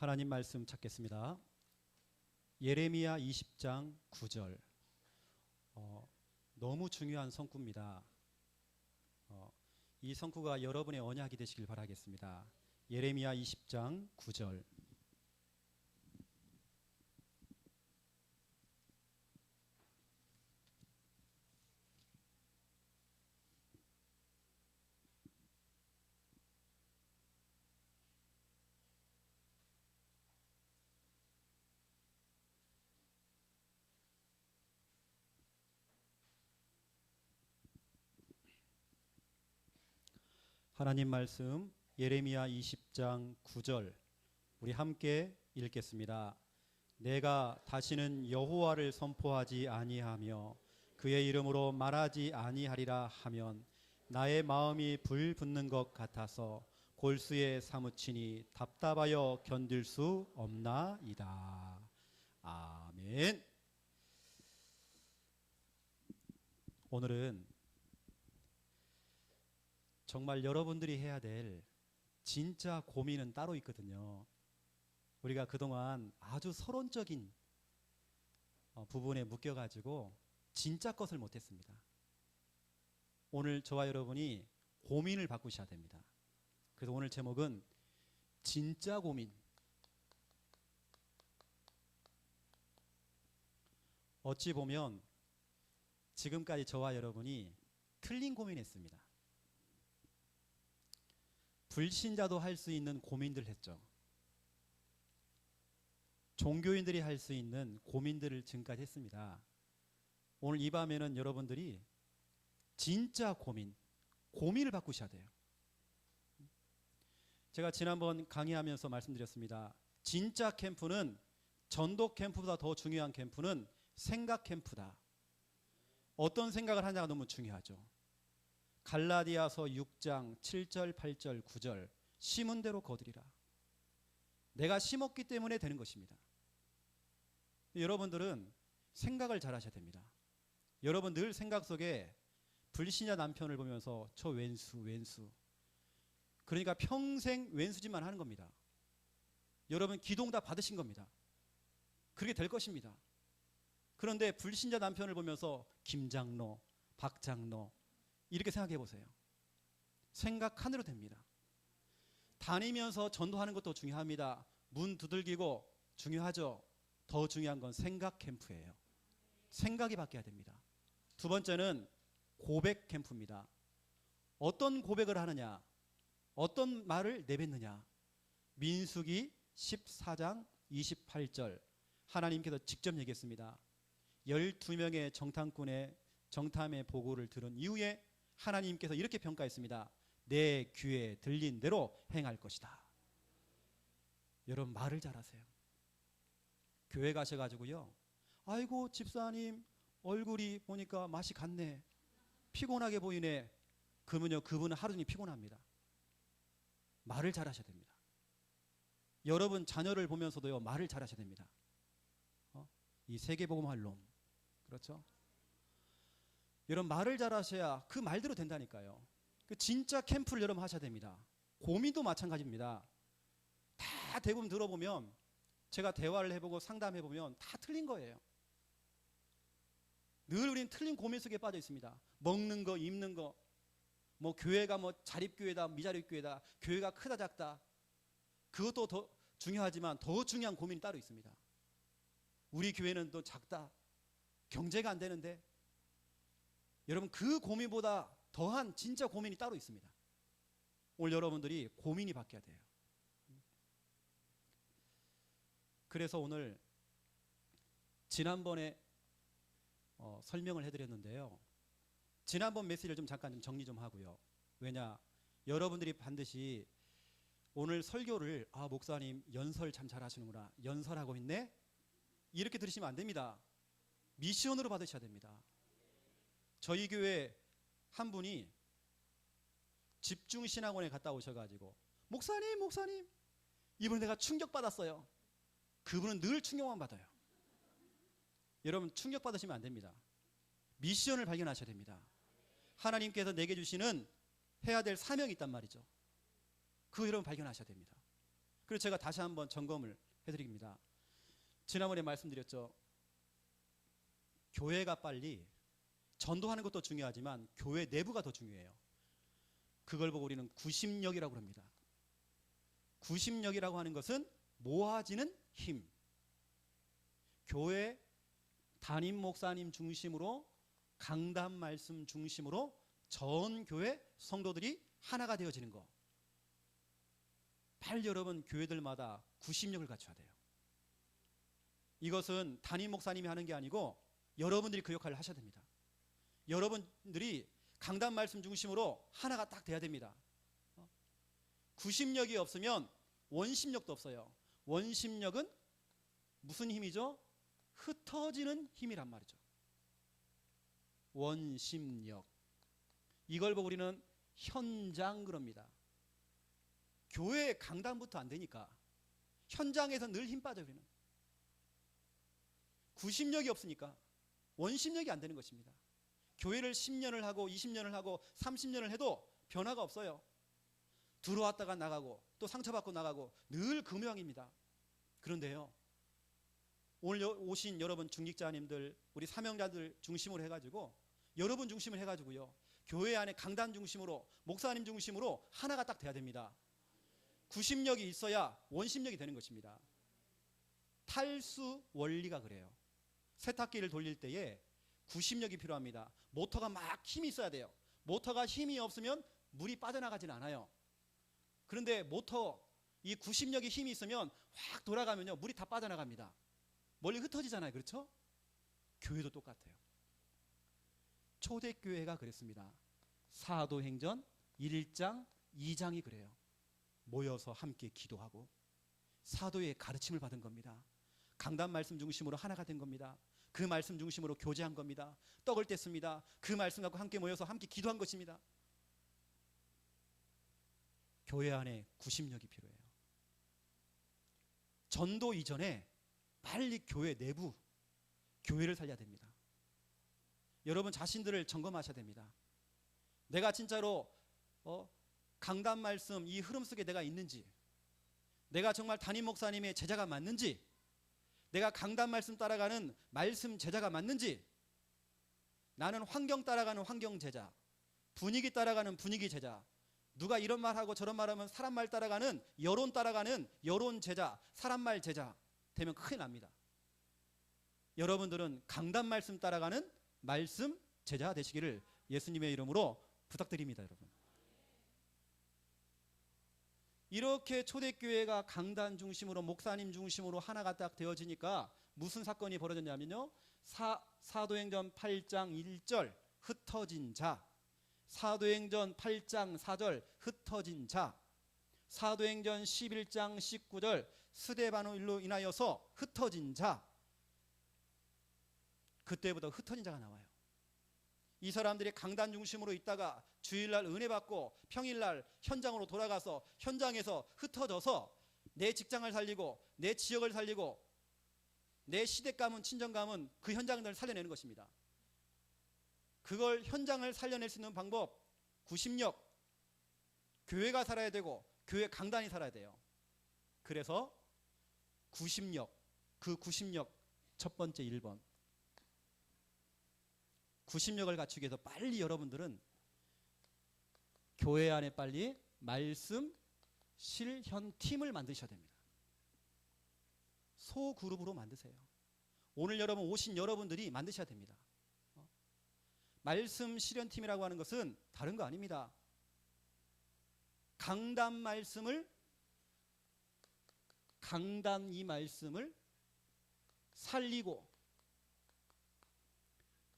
하나님 말씀 찾겠습니다. 예레미야 20장 9절. 너무 중요한 성구입니다. 이 성구가 여러분의 언약이 되시길 바라겠습니다. 예레미야 20장 9절. 하나님 말씀 예레미야 20장 9절 우리 함께 읽겠습니다. 내가 다시는 여호와를 선포하지 아니하며 그의 이름으로 말하지 아니하리라 하면 나의 마음이 불 붙는 것 같아서 골수에 사무치니 답답하여 견딜 수 없나이다. 아멘. 오늘은 정말 여러분들이 해야 될 진짜 고민은 따로 있거든요. 우리가 그동안 아주 서론적인 부분에 묶여가지고 진짜 것을 못했습니다. 오늘 저와 여러분이 고민을 바꾸셔야 됩니다. 그래서 오늘 제목은 진짜 고민. 어찌 보면 지금까지 저와 여러분이 틀린 고민했습니다. 불신자도 할 수 있는 고민들 했죠. 종교인들이 할 수 있는 고민들을 지금까지 했습니다. 오늘 이 밤에는 여러분들이 진짜 고민을 바꾸셔야 돼요. 제가 지난번 강의하면서 말씀드렸습니다. 진짜 캠프는 전도 캠프보다 더 중요한 캠프는 생각 캠프다. 어떤 생각을 하냐가 너무 중요하죠. 갈라디아서 6장 7절 8절 9절 심은 대로 거두리라. 내가 심었기 때문에 되는 것입니다. 여러분들은 생각을 잘 하셔야 됩니다. 여러분 늘 생각 속에 불신자 남편을 보면서 저 왼수 그러니까 평생 왼수짓만 하는 겁니다. 여러분 기도응답 받으신 겁니다. 그렇게 될 것입니다. 그런데 불신자 남편을 보면서 김장로, 박장로 이렇게 생각해 보세요. 생각 하나로 됩니다. 다니면서 전도하는 것도 중요합니다. 문 두들기고 중요하죠. 더 중요한 건 생각 캠프예요. 생각이 바뀌어야 됩니다. 두 번째는 고백 캠프입니다. 어떤 고백을 하느냐, 어떤 말을 내뱉느냐. 민수기 14장 28절 하나님께서 직접 얘기했습니다. 12명의 정탐의 보고를 들은 이후에 하나님께서 이렇게 평가했습니다. 내 귀에 들린 대로 행할 것이다. 여러분 말을 잘하세요. 교회 가셔가지고요. 아이고 집사님 얼굴이 보니까 맛이 갔네. 피곤하게 보이네. 그러면요 그분은 하루 종일 피곤합니다. 말을 잘하셔야 됩니다. 여러분 자녀를 보면서도요 말을 잘하셔야 됩니다. 이 세계복음할 놈. 그렇죠? 여러분 말을 잘하셔야 그 말대로 된다니까요. 그 진짜 캠프를 여러분 하셔야 됩니다. 고민도 마찬가지입니다. 다 대부분 들어보면 제가 대화를 해보고 상담해보면 다 틀린 거예요. 늘 우리는 틀린 고민 속에 빠져 있습니다. 먹는 거, 입는 거, 뭐 교회가 뭐 자립교회다, 미자립교회다, 교회가 크다 작다. 그것도 더 중요하지만 더 중요한 고민이 따로 있습니다. 우리 교회는 또 작다, 경제가 안 되는데. 여러분 그 고민보다 더한 진짜 고민이 따로 있습니다. 오늘 여러분들이 고민이 바뀌어야 돼요. 그래서 오늘 지난번에 설명을 해드렸는데요. 지난번 메시지를 잠깐 정리 좀 하고요. 왜냐 여러분들이 반드시 오늘 설교를 목사님 연설 참 잘하시는구나. 연설하고 있네. 이렇게 들으시면 안 됩니다. 미션으로 받으셔야 됩니다. 저희 교회 한 분이 집중신학원에 갔다 오셔가지고 목사님 이번에 내가 충격받았어요. 그분은 늘 충격만 받아요. 여러분 충격받으시면 안 됩니다. 미션을 발견하셔야 됩니다. 하나님께서 내게 주시는 해야 될 사명이 있단 말이죠. 그거 여러분 발견하셔야 됩니다. 그래서 제가 다시 한번 점검을 해드립니다. 지난번에 말씀드렸죠. 교회가 빨리 전도하는 것도 중요하지만 교회 내부가 더 중요해요. 그걸 보고 우리는 구심력이라고 합니다. 구심력이라고 하는 것은 모아지는 힘. 교회 담임 목사님 중심으로 강단 말씀 중심으로 전 교회 성도들이 하나가 되어지는 거. 빨리 여러분 교회들마다 구심력을 갖춰야 돼요. 이것은 담임 목사님이 하는 게 아니고 여러분들이 그 역할을 하셔야 됩니다. 여러분들이 강단 말씀 중심으로 하나가 딱 돼야 됩니다. 구심력이 없으면 원심력도 없어요. 원심력은 무슨 힘이죠? 흩어지는 힘이란 말이죠. 원심력. 이걸 보고 우리는 현장 그럽니다. 교회 강단부터 안 되니까 현장에서 늘 힘 빠져요. 우리는 구심력이 없으니까 원심력이 안 되는 것입니다. 교회를 10년을 하고 20년을 하고 30년을 해도 변화가 없어요. 들어왔다가 나가고 또 상처받고 나가고 늘 그 모양입니다. 그런데요, 오늘 오신 여러분 중직자님들, 우리 사명자들 중심으로 해가지고 여러분 중심을 해가지고요, 교회 안에 강단 중심으로 목사님 중심으로 하나가 딱 돼야 됩니다. 구심력이 있어야 원심력이 되는 것입니다. 탈수 원리가 그래요. 세탁기를 돌릴 때에 구심력이 필요합니다. 모터가 막 힘이 있어야 돼요. 모터가 힘이 없으면 물이 빠져나가진 않아요. 그런데 모터 이 구심력이 힘이 있으면 확 돌아가면요, 물이 다 빠져나갑니다. 멀리 흩어지잖아요. 그렇죠? 교회도 똑같아요. 초대교회가 그랬습니다. 사도행전 1장 2장이 그래요. 모여서 함께 기도하고 사도의 가르침을 받은 겁니다. 강단 말씀 중심으로 하나가 된 겁니다. 그 말씀 중심으로 교제한 겁니다. 떡을 뗐습니다. 그 말씀 갖고 함께 모여서 함께 기도한 것입니다. 교회 안에 구심력이 필요해요. 전도 이전에 빨리 교회 내부, 교회를 살려야 됩니다. 여러분 자신들을 점검하셔야 됩니다. 내가 진짜로 강단 말씀 이 흐름 속에 내가 있는지, 내가 정말 담임 목사님의 제자가 맞는지, 내가 강단 말씀 따라가는 말씀 제자가 맞는지, 나는 환경 따라가는 환경 제자, 분위기 따라가는 분위기 제자, 누가 이런 말하고 저런 말하면 사람 말 따라가는 여론 따라가는 여론 제자, 사람 말 제자 되면 큰일 납니다. 여러분들은 강단 말씀 따라가는 말씀 제자 되시기를 예수님의 이름으로 부탁드립니다. 여러분, 이렇게 초대교회가 강단 중심으로 목사님 중심으로 하나가 딱 되어지니까 무슨 사건이 벌어졌냐면요, 사도행전 8장 1절 흩어진 자, 사도행전 8장 4절 흩어진 자, 사도행전 11장 19절 스데바노일로 인하여서 흩어진 자. 그때부터 흩어진 자가 나와요. 이 사람들이 강단 중심으로 있다가 주일날 은혜 받고 평일날 현장으로 돌아가서 현장에서 흩어져서 내 직장을 살리고 내 지역을 살리고 내 시댁 가문 친정 가문 그 현장들을 살려내는 것입니다. 그걸 현장을 살려낼 수 있는 방법, 구심력, 교회가 살아야 되고 교회 강단이 살아야 돼요. 그래서 구심력, 그 구심력 첫 번째 1번, 구심력을 갖추기 위해서 빨리 여러분들은 교회 안에 빨리 말씀 실현 팀을 만드셔야 됩니다. 소그룹으로 만드세요. 오늘 여러분 오신 여러분들이 만드셔야 됩니다. 말씀 실현팀이라고 하는 것은 다른 거 아닙니다. 강단 이 말씀을 살리고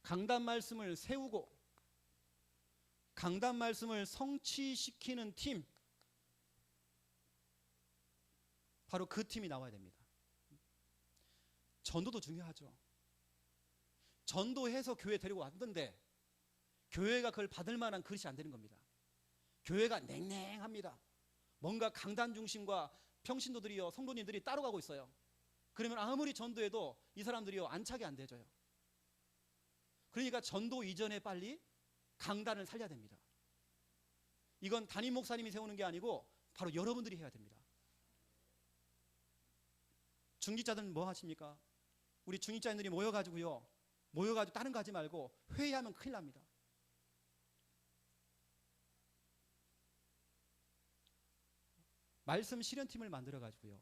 강단 말씀을 세우고 강단 말씀을 성취시키는 팀, 바로 그 팀이 나와야 됩니다. 전도도 중요하죠. 전도해서 교회 데리고 왔는데 교회가 그걸 받을 만한 그릇이 안 되는 겁니다. 교회가 냉랭합니다. 뭔가 강단 중심과 평신도들이요, 성도님들이 따로 가고 있어요. 그러면 아무리 전도해도 이 사람들이요 안착이 안 되져요. 그러니까 전도 이전에 빨리 강단을 살려야 됩니다. 이건 담임 목사님이 세우는 게 아니고 바로 여러분들이 해야 됩니다. 중직자들은 뭐 하십니까? 우리 중직자들이 모여가지고 다른 거 하지 말고 회의하면 큰일 납니다. 말씀 실현팀을 만들어가지고요,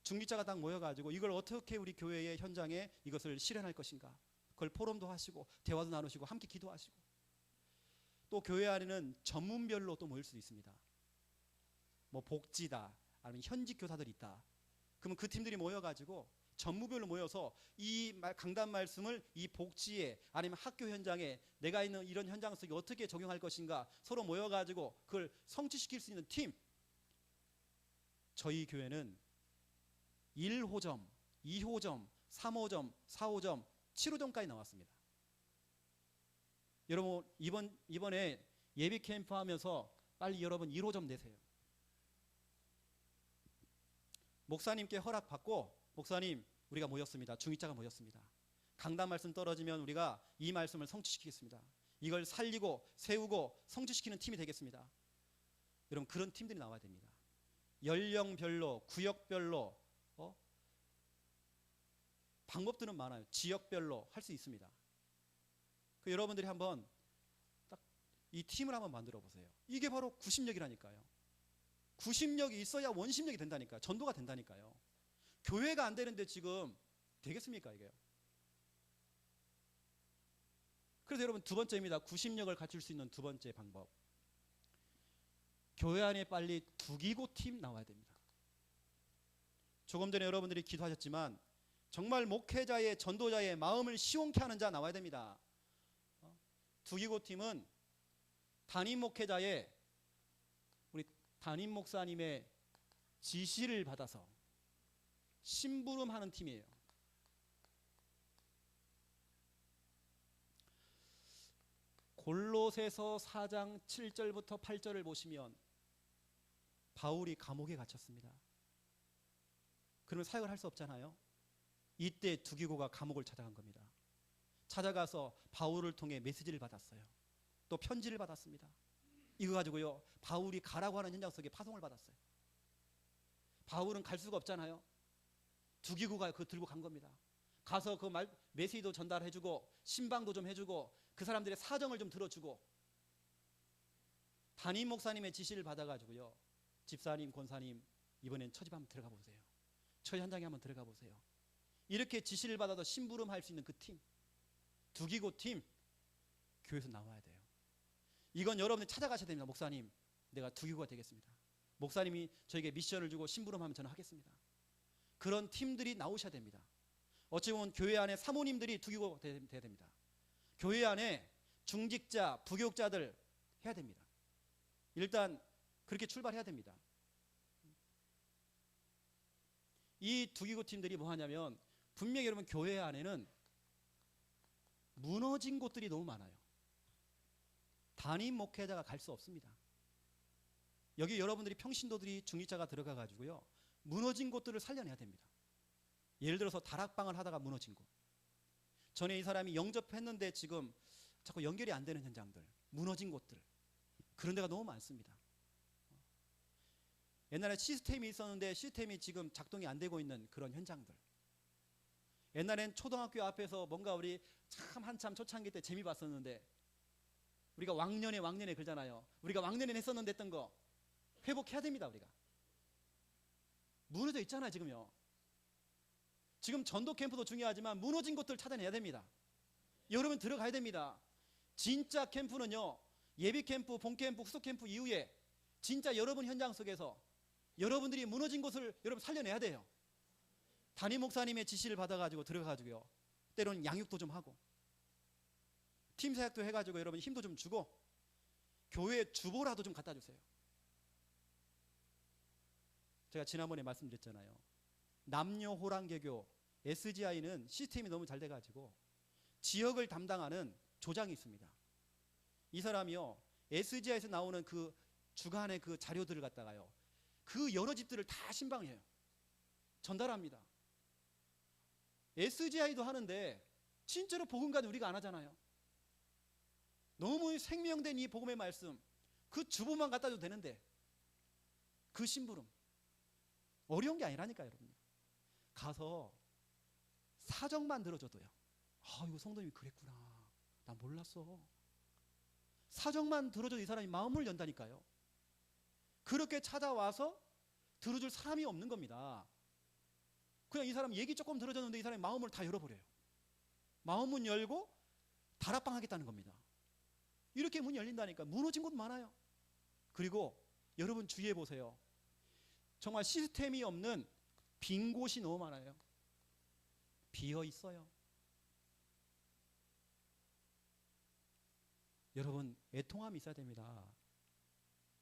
중직자가 딱 모여가지고 이걸 어떻게 우리 교회의 현장에 이것을 실현할 것인가, 그걸 포럼도 하시고 대화도 나누시고 함께 기도하시고, 또 교회 안에는 전문별로 또 모일 수도 있습니다. 뭐 복지다, 아니면 현직 교사들이 있다. 그러면 그 팀들이 모여가지고 전무별로 모여서 이 강단 말씀을 이 복지에, 아니면 학교 현장에 내가 있는 이런 현장 속에 어떻게 적용할 것인가 서로 모여가지고 그걸 성취시킬 수 있는 팀. 저희 교회는 1호점, 2호점, 3호점, 4호점, 7호점까지 나왔습니다. 여러분 이번에 예비 캠프 하면서 빨리 여러분 1호점 내세요. 목사님께 허락받고, 목사님 우리가 모였습니다. 중직자가 모였습니다. 강단 말씀 떨어지면 우리가 이 말씀을 성취시키겠습니다. 이걸 살리고 세우고 성취시키는 팀이 되겠습니다. 여러분 그런 팀들이 나와야 됩니다. 연령별로, 구역별로, 방법들은 많아요. 지역별로 할 수 있습니다. 그 여러분들이 한번 딱 이 팀을 한번 만들어 보세요. 이게 바로 구심력이라니까요. 구심력이 있어야 원심력이 된다니까요. 전도가 된다니까요. 교회가 안 되는데 지금 되겠습니까 이게요? 그래서 여러분 두 번째입니다. 구심력을 갖출 수 있는 두 번째 방법. 교회 안에 빨리 두기고 팀 나와야 됩니다. 조금 전에 여러분들이 기도하셨지만 정말 목회자의, 전도자의 마음을 시원케 하는 자 나와야 됩니다. 두기고 팀은 담임 목회자의, 우리 담임 목사님의 지시를 받아서 심부름하는 팀이에요. 골로새서 4장 7절부터 8절을 보시면 바울이 감옥에 갇혔습니다. 그러면 사역을 할 수 없잖아요. 이때 두기고가 감옥을 찾아간 겁니다. 찾아가서 바울을 통해 메시지를 받았어요. 또 편지를 받았습니다. 이거 가지고요, 바울이 가라고 하는 현장 속에 파송을 받았어요. 바울은 갈 수가 없잖아요. 두기고가 그거 들고 간 겁니다. 가서 그 메시지도 전달해주고 신방도 좀 해주고 그 사람들의 사정을 좀 들어주고, 담임 목사님의 지시를 받아가지고요, 집사님, 권사님 이번엔 처집 한번 들어가 보세요. 처 현장에 한번 들어가 보세요. 이렇게 지시를 받아서 심부름할 수 있는 그 팀, 두기고 팀, 교회에서 나와야 돼요. 이건 여러분이 찾아가셔야 됩니다. 목사님, 내가 두기고가 되겠습니다. 목사님이 저에게 미션을 주고 심부름하면 저는 하겠습니다. 그런 팀들이 나오셔야 됩니다. 어찌 보면 교회 안에 사모님들이 두기고 돼야 됩니다. 교회 안에 중직자, 부교육자들 해야 됩니다. 일단 그렇게 출발해야 됩니다. 이 두기고 팀들이 뭐 하냐면, 분명히 여러분 교회 안에는 무너진 곳들이 너무 많아요. 담임 목회자가 갈 수 없습니다. 여기 여러분들이 평신도들이, 중직자가 들어가 가지고요, 무너진 곳들을 살려내야 됩니다. 예를 들어서 다락방을 하다가 무너진 곳, 전에 이 사람이 영접했는데 지금 자꾸 연결이 안 되는 현장들, 무너진 곳들, 그런 데가 너무 많습니다. 옛날에 시스템이 있었는데 시스템이 지금 작동이 안 되고 있는 그런 현장들. 옛날엔 초등학교 앞에서 뭔가 우리 참 한참 초창기 때 재미 봤었는데, 우리가 왕년에 그러잖아요. 우리가 왕년에 했었는데 했던 거 회복해야 됩니다. 우리가 무너져 있잖아요 지금요. 지금 전도 캠프도 중요하지만 무너진 곳들 찾아내야 됩니다. 여러분 들어가야 됩니다. 진짜 캠프는요, 예비 캠프, 본 캠프, 후속 캠프 이후에 진짜 여러분 현장 속에서 여러분들이 무너진 곳을 여러분 살려내야 돼요. 담임 목사님의 지시를 받아가지고 들어가가지고요, 때로는 양육도 좀 하고 팀 사역도 해가지고 여러분 힘도 좀 주고 교회 주보라도 좀 갖다 주세요. 제가 지난번에 말씀드렸잖아요. 남녀 호랑개교 SGI는 시스템이 너무 잘 돼가지고 지역을 담당하는 조장이 있습니다. 이 사람이요, SGI에서 나오는 그 주간의 그 자료들을 갖다가요, 그 여러 집들을 다 신방해요. 전달합니다. SGI도 하는데 진짜로 복음가는 우리가 안 하잖아요. 너무 생명된 이 복음의 말씀, 그 주보만 갖다 줘도 되는데 그 심부름 어려운 게 아니라니까요. 여러분 가서 사정만 들어줘도요. 아, 이거 성도님이 그랬구나. 나 몰랐어. 사정만 들어줘도 이 사람이 마음을 연다니까요. 그렇게 찾아와서 들어줄 사람이 없는 겁니다. 그냥 이 사람 얘기 조금 들어줬는데 이 사람이 마음을 다 열어버려요. 마음문 열고 다락방 하겠다는 겁니다. 이렇게 문이 열린다니까. 무너진 곳 많아요. 그리고 여러분 주의해 보세요. 정말 시스템이 없는 빈 곳이 너무 많아요. 비어 있어요. 여러분 애통함이 있어야 됩니다.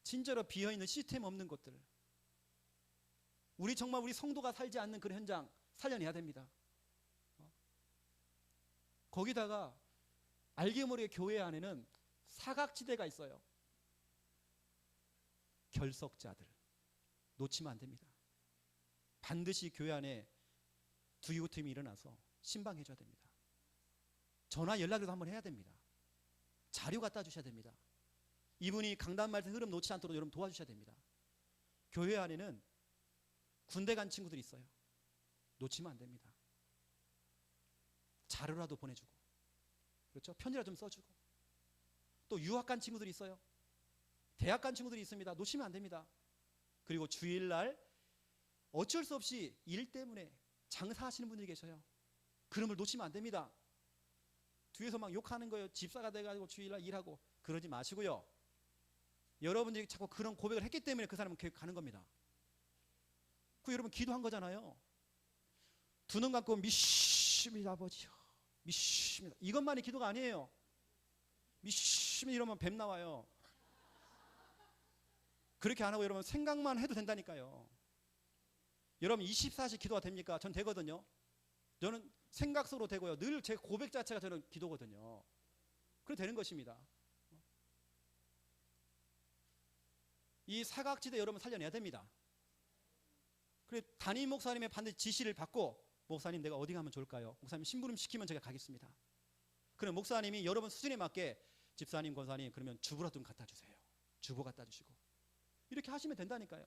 진짜로 비어 있는 시스템 없는 곳들. 우리 정말 우리 성도가 살지 않는 그런 현장 살려내야 됩니다. 거기다가 알게 모르게 교회 안에는 사각지대가 있어요. 결석자들 놓치면 안 됩니다. 반드시 교회 안에 두유팀이 일어나서 신방해 줘야 됩니다. 전화 연락이라도 한번 해야 됩니다. 자료 갖다 주셔야 됩니다. 이분이 강단 말씀 흐름 놓지 않도록 여러분 도와주셔야 됩니다. 교회 안에는 군대 간 친구들이 있어요. 놓치면 안 됩니다. 자료라도 보내주고, 그렇죠? 편지라도 좀 써주고, 또 유학 간 친구들이 있어요. 대학 간 친구들이 있습니다. 놓치면 안 됩니다. 그리고 주일날 어쩔 수 없이 일 때문에 장사하시는 분들이 계셔요. 그런 걸 놓치면 안 됩니다. 뒤에서 막 욕하는 거예요. 집사가 돼가지고 주일날 일하고. 그러지 마시고요. 여러분들이 자꾸 그런 고백을 했기 때문에 그 사람은 교회 가는 겁니다. 그 여러분 기도한 거잖아요. 두 눈 감고 미십니다 아버지요. 미십니다. 이것만이 기도가 아니에요. 미십니다 이러면 뱀 나와요. 그렇게 안 하고 여러분 생각만 해도 된다니까요. 여러분 24시 기도가 됩니까? 전 되거든요. 저는 생각 속으로 되고요. 늘 제 고백 자체가 저는 기도거든요. 그래 되는 것입니다. 이 사각지대 여러분 살려내야 됩니다. 그래 담임 목사님의 반드시 지시를 받고, 목사님 내가 어디 가면 좋을까요? 목사님 심부름 시키면 제가 가겠습니다. 그럼 목사님이 여러분 수준에 맞게 집사님, 권사님 그러면 주보라도 좀 갖다 주세요. 주보 갖다 주시고 이렇게 하시면 된다니까요.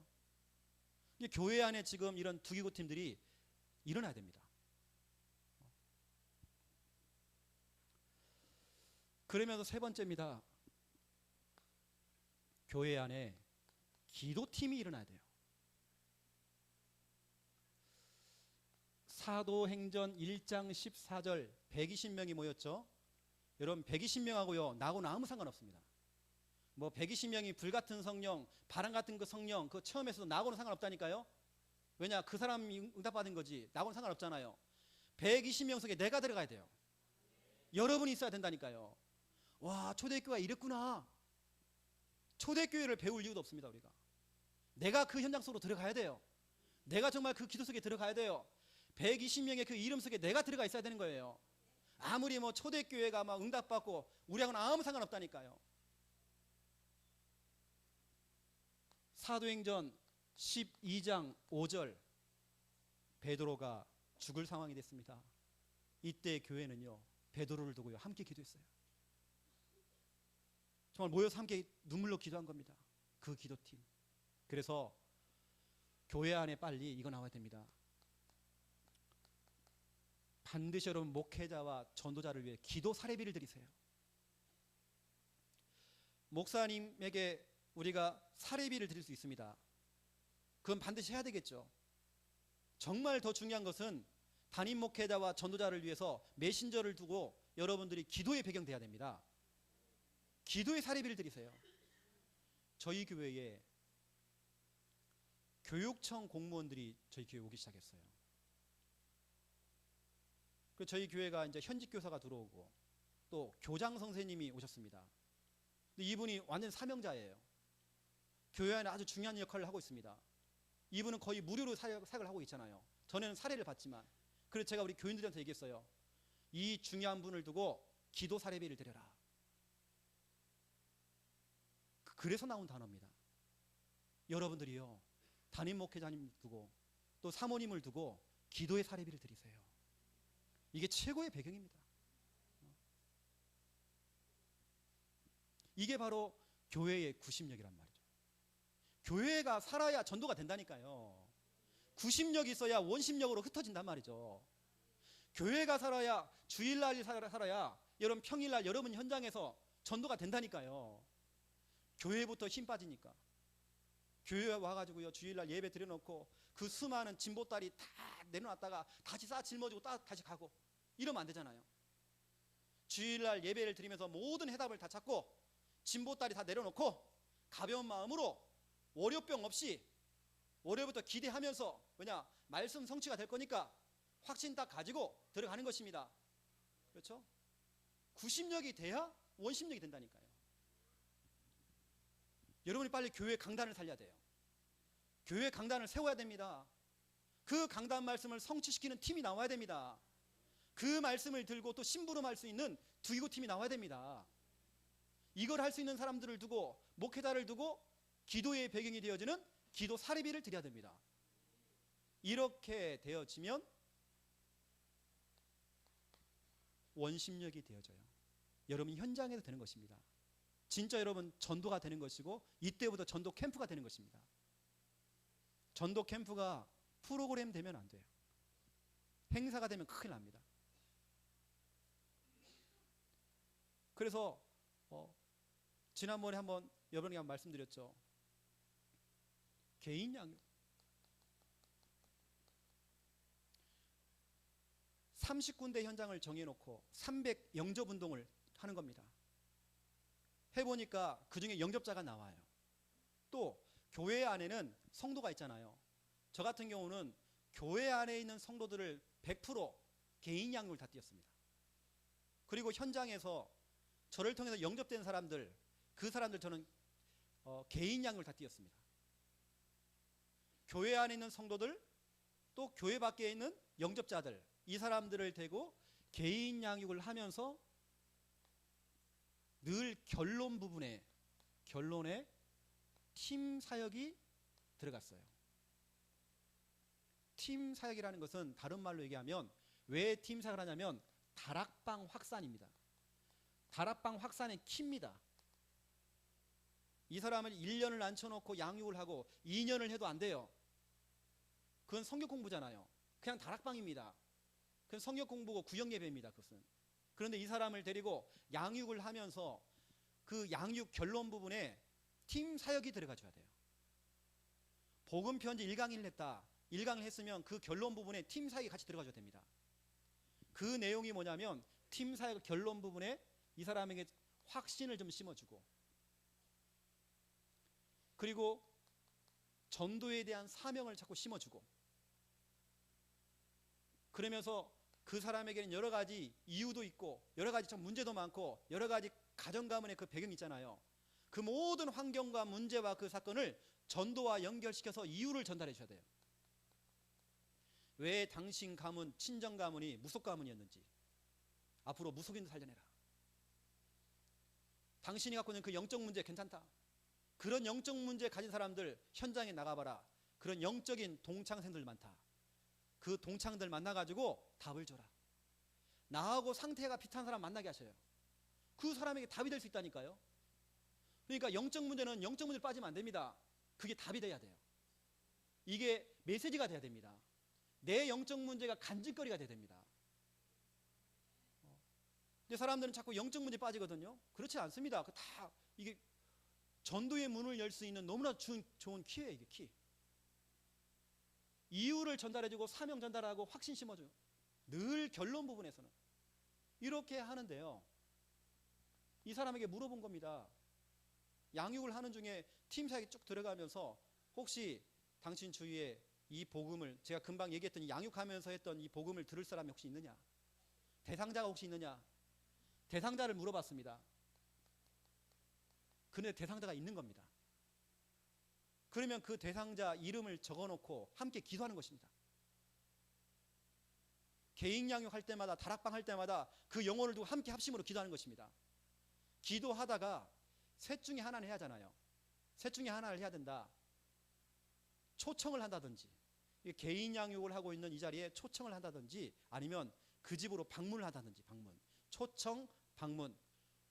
이게 교회 안에 지금 이런 두기고 팀들이 일어나야 됩니다. 그러면서 세 번째입니다. 교회 안에 기도팀이 일어나야 돼요. 사도행전 1장 14절 120명이 모였죠. 여러분 120명하고요 나하고는 아무 상관없습니다. 뭐 120명이 불같은 성령, 바람 같은 그 성령 그 체험에서도 나하고는 상관없다니까요. 왜냐 그 사람이 응답받은 거지 나하고는 상관없잖아요. 120명 속에 내가 들어가야 돼요. 여러분이 있어야 된다니까요. 와 초대교회가 이랬구나. 초대교회를 배울 이유도 없습니다. 우리가 내가 그 현장 속으로 들어가야 돼요. 내가 정말 그 기도 속에 들어가야 돼요. 120명의 그 이름 속에 내가 들어가 있어야 되는 거예요. 아무리 뭐 초대교회가 막 응답받고 우리하고는 아무 상관없다니까요. 사도행전 12장 5절 베드로가 죽을 상황이 됐습니다. 이때 교회는요 베드로를 두고요 함께 기도했어요. 정말 모여서 함께 눈물로 기도한 겁니다. 그 기도팀. 그래서 교회 안에 빨리 이거 나와야 됩니다. 반드시 여러분 목회자와 전도자를 위해 기도 사례비를 드리세요. 목사님에게 우리가 사례비를 드릴 수 있습니다. 그건 반드시 해야 되겠죠. 정말 더 중요한 것은 담임 목회자와 전도자를 위해서 메신저를 두고 여러분들이 기도의 배경 돼야 됩니다. 기도의 사례비를 드리세요. 저희 교회에 교육청 공무원들이 저희 교회에 오기 시작했어요. 그 저희 교회가 이제 현직 교사가 들어오고 또 교장 선생님이 오셨습니다. 근데 이분이 완전 사명자예요. 교회 안에 아주 중요한 역할을 하고 있습니다. 이분은 거의 무료로 사역을 하고 있잖아요. 전에는 사례를 받지만. 그래서 제가 우리 교인들한테 얘기했어요. 이 중요한 분을 두고 기도 사례비를 드려라. 그래서 나온 단어입니다. 여러분들이요 담임 목회자님 두고 또 사모님을 두고 기도의 사례비를 드리세요. 이게 최고의 배경입니다. 이게 바로 교회의 구심력이란 말이죠. 교회가 살아야 전도가 된다니까요. 구심력이 있어야 원심력으로 흩어진단 말이죠. 교회가 살아야, 주일날 살아야 여러분 평일날 여러분 현장에서 전도가 된다니까요. 교회부터 힘 빠지니까. 교회에 와가지고요 주일날 예배 드려놓고 그 수많은 진보다리 다 내려놨다가 다시 싹 짊어지고 다시 가고 이러면 안 되잖아요. 주일날 예배를 드리면서 모든 해답을 다 찾고 진보다리 다 내려놓고 가벼운 마음으로 월요병 없이 월요부터 기대하면서, 왜냐 말씀 성취가 될 거니까 확신 딱 가지고 들어가는 것입니다. 그렇죠? 구심력이 돼야 원심력이 된다니까요. 여러분이 빨리 교회 강단을 살려야 돼요. 교회 강단을 세워야 됩니다. 그 강단 말씀을 성취시키는 팀이 나와야 됩니다. 그 말씀을 들고 또 심부름할 수 있는 두기고팀이 나와야 됩니다. 이걸 할 수 있는 사람들을 두고, 목회자를 두고 기도의 배경이 되어지는 기도 사리비를 드려야 됩니다. 이렇게 되어지면 원심력이 되어져요. 여러분 현장에서 되는 것입니다. 진짜 여러분 전도가 되는 것이고, 이때부터 전도 캠프가 되는 것입니다. 전도 캠프가 프로그램 되면 안 돼요. 행사가 되면 큰일 납니다. 그래서 지난번에 여러분에게 한번 말씀드렸죠. 개인 양육. 30군데 현장을 정해놓고 300 영접 운동을 하는 겁니다. 해보니까 그 중에 영접자가 나와요. 또 교회 안에는 성도가 있잖아요. 저 같은 경우는 교회 안에 있는 성도들을 100% 개인 양육을 다 띄었습니다. 그리고 현장에서 저를 통해서 영접된 사람들, 그 사람들 저는 개인 양육을 다 띄었습니다. 교회 안에 있는 성도들, 또 교회 밖에 있는 영접자들, 이 사람들을 대고 개인 양육을 하면서 늘 결론에 팀 사역이 들어갔어요. 팀 사역이라는 것은 다른 말로 얘기하면, 왜 팀 사역을 하냐면 다락방 확산입니다. 다락방 확산의 키입니다. 이 사람을 1년을 앉혀놓고 양육을 하고 2년을 해도 안 돼요. 그건 성경 공부잖아요. 그냥 다락방입니다. 그건 성경 공부고 구역 예배입니다. 그것은. 그런데 이 사람을 데리고 양육을 하면서 그 양육 결론 부분에 팀 사역이 들어가줘야 돼요. 복음 편지 1강의를 했다. 1강을 했으면 그 결론 부분에 팀 사역이 같이 들어가줘야 됩니다. 그 내용이 뭐냐면 팀 사역 결론 부분에 이 사람에게 확신을 좀 심어주고, 그리고 전도에 대한 사명을 자꾸 심어주고, 그러면서 그 사람에게는 여러 가지 이유도 있고 여러 가지 참 문제도 많고 여러 가지 가정 가문의 그 배경이 있잖아요. 그 모든 환경과 문제와 그 사건을 전도와 연결시켜서 이유를 전달해 줘야 돼요. 왜 당신 가문, 친정 가문이 무속 가문이었는지, 앞으로 무속인도 살려내라. 당신이 갖고 있는 그 영적 문제 괜찮다. 그런 영적 문제 가진 사람들 현장에 나가봐라. 그런 영적인 동창생들 많다. 그 동창들 만나가지고 답을 줘라. 나하고 상태가 비슷한 사람 만나게 하셔요. 그 사람에게 답이 될 수 있다니까요. 그러니까 영적 문제는 영적 문제로 빠지면 안 됩니다. 그게 답이 돼야 돼요. 이게 메시지가 돼야 됩니다. 내 영적 문제가 간증거리가 돼야 됩니다. 근데 사람들은 자꾸 영적 문제에 빠지거든요. 그렇지 않습니다. 이게 전도의 문을 열 수 있는 너무나 좋은 키예요. 이게 키. 이유를 전달해주고 사명 전달하고 확신 심어줘요. 늘 결론 부분에서는 이렇게 하는데요. 이 사람에게 물어본 겁니다. 양육을 하는 중에 팀 사역에 쭉 들어가면서 혹시 당신 주위에 이 복음을, 제가 금방 얘기했던 양육하면서 했던 이 복음을 들을 사람이 혹시 있느냐? 대상자가 혹시 있느냐? 대상자를 물어봤습니다. 그런데 대상자가 있는 겁니다. 그러면 그 대상자 이름을 적어놓고 함께 기도하는 것입니다. 개인 양육할 때마다, 다락방 할 때마다 그 영혼을 두고 함께 합심으로 기도하는 것입니다. 기도하다가 셋 중에 하나는 해야 하잖아요. 셋 중에 하나를 해야 된다. 초청을 한다든지, 개인 양육을 하고 있는 이 자리에 초청을 한다든지, 아니면 그 집으로 방문을 한다든지, 초청, 방문.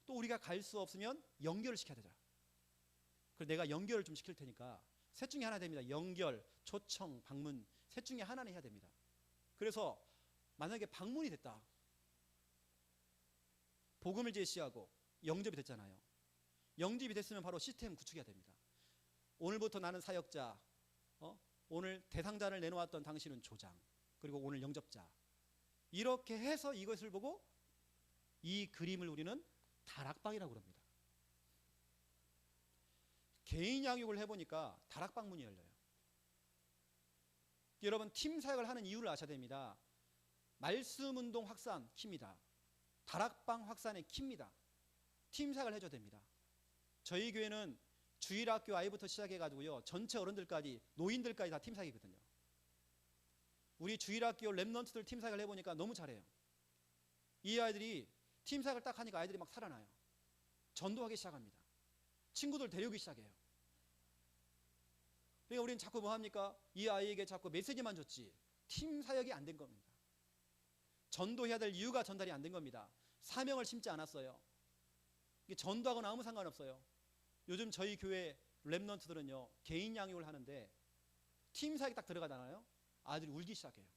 또 우리가 갈 수 없으면 연결을 시켜야 되잖아. 그래서 내가 연결을 좀 시킬 테니까 셋 중에 하나 됩니다. 연결, 초청, 방문, 셋 중에 하나는 해야 됩니다. 그래서 만약에 방문이 됐다. 복음을 제시하고 영접이 됐잖아요. 영접이 됐으면 바로 시스템 구축해야 됩니다. 오늘부터 나는 사역자, 오늘 대상자를 내놓았던 당신은 조장, 그리고 오늘 영접자. 이렇게 해서 이것을 보고 이 그림을 우리는 다락방이라고 합니다. 개인 양육을 해보니까 다락방 문이 열려요. 여러분 팀 사역을 하는 이유를 아셔야 됩니다. 말씀 운동 확산 키입니다. 다락방 확산의 키입니다. 팀 사역을 해줘야 됩니다. 저희 교회는 주일학교 아이부터 시작해가지고요 전체 어른들까지 노인들까지 다 팀 사역이거든요. 우리 주일학교 랩런트들 팀 사역을 해보니까 너무 잘해요. 이 아이들이 팀 사역을 딱 하니까 아이들이 막 살아나요. 전도하기 시작합니다. 친구들 데려오기 시작해요. 그러니까 우리는 자꾸 뭐 합니까? 이 아이에게 자꾸 메시지만 줬지 팀 사역이 안 된 겁니다. 전도해야 될 이유가 전달이 안 된 겁니다. 사명을 심지 않았어요. 전도하고는 아무 상관없어요. 요즘 저희 교회 랩런트들은요 개인 양육을 하는데 팀 사역이 딱 들어가잖아요. 아이들이 울기 시작해요.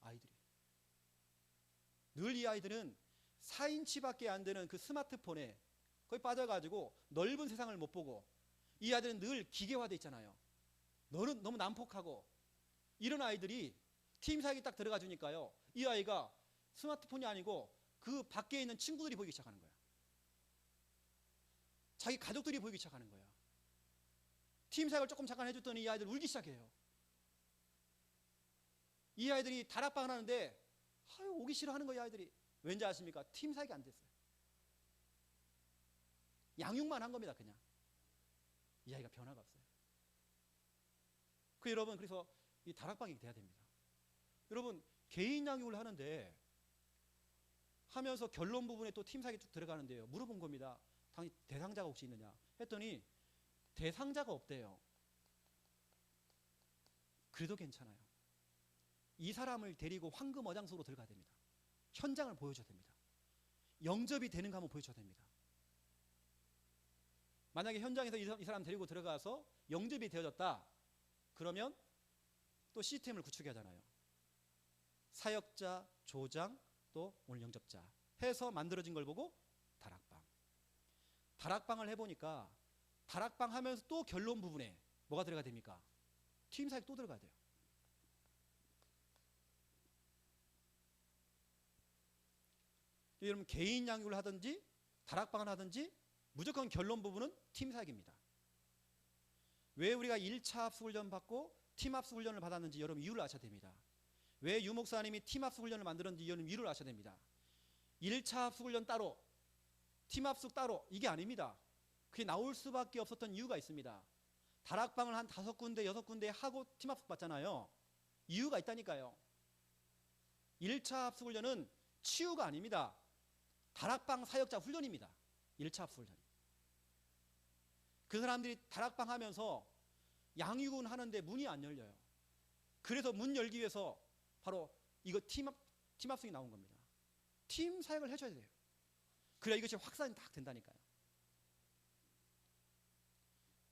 아이들이 늘 이 아이들은 4인치밖에 안 되는 그 스마트폰에 거의 빠져가지고 넓은 세상을 못 보고 이 아이들은 늘 기계화돼 있잖아요. 너무 난폭하고 이런 아이들이 팀 사역이 딱 들어가 주니까요 이 아이가 스마트폰이 아니고 그 밖에 있는 친구들이 보이기 시작하는 거야. 자기 가족들이 보이기 시작하는 거야. 팀 사역을 조금 잠깐 해줬더니 이 아이들 울기 시작해요. 이 아이들이 다락방을 하는데 오기 싫어하는 거예요. 이 아이들이 왠지 아십니까? 팀 사역이 안 됐어요. 양육만 한 겁니다. 그냥 이 아이가 변화가 없어요. 여러분 그래서 이 다락방이 돼야 됩니다. 여러분 개인 양육을 하는데 하면서 결론 부분에 또 팀 사역이 쭉 들어가는데요. 물어본 겁니다. 당연히 대상자가 혹시 있느냐 했더니 대상자가 없대요. 그래도 괜찮아요. 이 사람을 데리고 황금 어장 속으로 들어가야 됩니다. 현장을 보여줘야 됩니다. 영접이 되는 거 한번 보여줘야 됩니다. 만약에 현장에서 이 사람 데리고 들어가서 영접이 되어졌다 그러면 또 시스템을 구축해야 하잖아요. 사역자, 조장, 또 오늘 영접자 해서 만들어진 걸 보고 다락방. 다락방을 해보니까 다락방 하면서 또 결론 부분에 뭐가 들어가야 됩니까? 팀 사역 또 들어가야 돼요. 여러분 개인 양육을 하든지 다락방을 하든지 무조건 결론 부분은 팀 사역입니다. 왜 우리가 1차 합숙훈련 받고 팀 합숙훈련을 받았는지 여러분 이유를 아셔야 됩니다. 왜 유목사님이 팀 합숙훈련을 만들었는지 여러분 이유를 아셔야 됩니다. 1차 합숙훈련 따로 팀 합숙 따로 이게 아닙니다. 그게 나올 수밖에 없었던 이유가 있습니다. 다락방을 한 5군데 6군데 하고 팀 합숙 받잖아요. 이유가 있다니까요. 1차 합숙훈련은 치유가 아닙니다. 다락방 사역자 훈련입니다. 1차 합숙훈련이. 그 사람들이 다락방 하면서 양육은 하는데 문이 안 열려요. 그래서 문 열기 위해서 바로 이거 팀 합숙이 나온 겁니다. 팀 사역을 해줘야 돼요. 그래야 이것이 확산이 딱 된다니까요.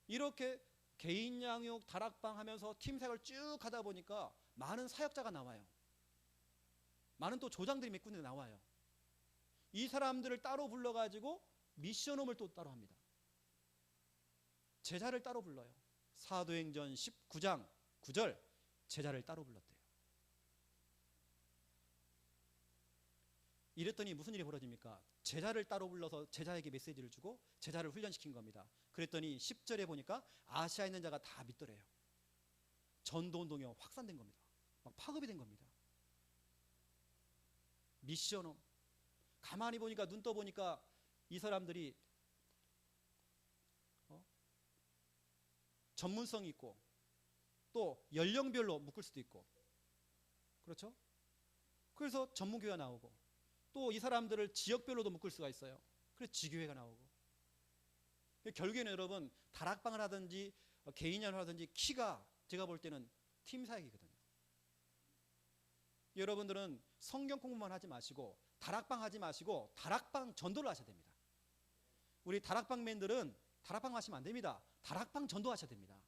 이렇게 개인 양육, 다락방 하면서 팀 사역을 쭉 하다 보니까 많은 사역자가 나와요. 많은 또 조장들이 몇 군데 나와요. 이 사람들을 따로 불러가지고 미션홈을 또 따로 합니다. 제자를 따로 불러요. 사도행전 19장 9절 제자를 따로 불렀대요. 이랬더니 무슨 일이 벌어집니까? 제자를 따로 불러서 제자에게 메시지를 주고 제자를 훈련시킨 겁니다. 그랬더니 10절에 보니까 아시아에 있는 자가 다 믿더래요. 전도운동이 확산된 겁니다. 막 파급이 된 겁니다. 미션홈. 가만히 보니까 눈 떠보니까 이 사람들이 전문성이 있고 또 연령별로 묶을 수도 있고 그렇죠? 그래서 전문교회가 나오고 또 이 사람들을 지역별로도 묶을 수가 있어요. 그래서 지교회가 나오고 결국에는 여러분 다락방을 하든지 개인연을 하든지 키가 제가 볼 때는 팀 사역이거든요. 여러분들은 성경 공부만 하지 마시고 다락방 하지 마시고 다락방 전도를 하셔야 됩니다. 우리 다락방맨들은 다락방 하시면 안 됩니다. 다락방 전도하셔야 됩니다.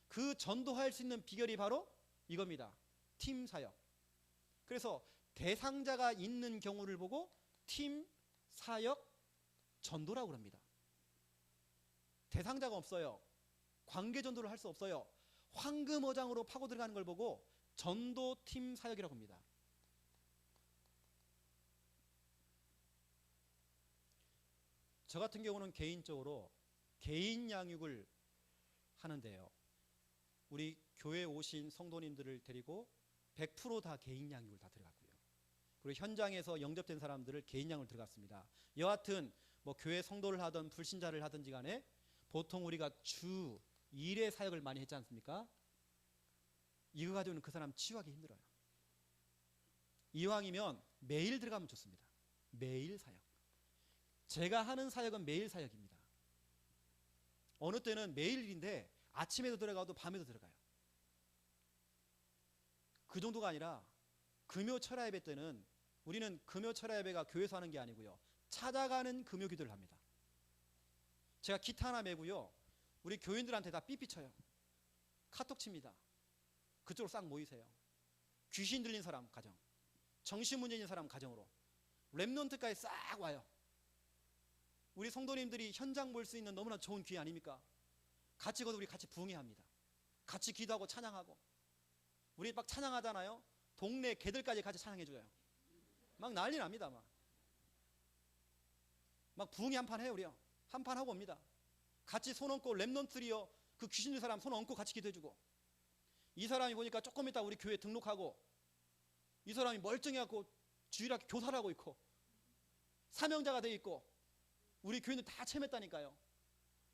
그 전도할 수 있는 비결이 바로 이겁니다. 팀 사역. 그래서 대상자가 있는 경우를 보고 팀 사역 전도라고 합니다. 대상자가 없어요. 관계 전도를 할 수 없어요. 황금어장으로 파고 들어가는 걸 보고 전도팀 사역이라고 합니다. 저 같은 경우는 개인적으로 개인 양육을 하는데요. 우리 교회 오신 성도님들을 데리고 100% 다 개인 양육을 다 들어갔고요. 그리고 현장에서 영접된 사람들을 개인 양육을 들어갔습니다. 여하튼 뭐 교회 성도를 하든 불신자를 하든지 간에 보통 우리가 주 1회 사역을 많이 했지 않습니까? 이거 가지고는 그 사람 치유하기 힘들어요. 이왕이면 매일 들어가면 좋습니다. 매일 사역. 제가 하는 사역은 매일 사역입니다. 어느 때는 매일 일인데 아침에도 들어가도 밤에도 들어가요. 그 정도가 아니라 금요 철야 예배 때는 우리는 금요 철야 예배가 교회에서 하는 게 아니고요. 찾아가는 금요 기도를 합니다. 제가 기타 하나 메고요. 우리 교인들한테 다 삐삐 쳐요. 카톡 칩니다. 그쪽으로 싹 모이세요. 귀신 들린 사람 가정, 정신문제 있는 사람 가정으로 랩넌트까지 싹 와요. 우리 성도님들이 현장 볼 수 있는 너무나 좋은 기회 아닙니까? 같이 가도 우리 같이 부흥회합니다. 같이 기도하고 찬양하고. 우리 막 찬양하잖아요. 동네 개들까지 같이 찬양해줘요. 막 난리 납니다. 막 부흥회 한판 해요. 우리요. 한판 하고 옵니다. 같이 손 얹고 랩넌트리요. 그 귀신 들린 사람 손 얹고 같이 기도해주고. 이 사람이 보니까 조금 있다 우리 교회 등록하고, 이 사람이 멀쩡해갖고 주일학교 교사를 하고 있고 사명자가 돼 있고, 우리 교인들 다 체험했다니까요.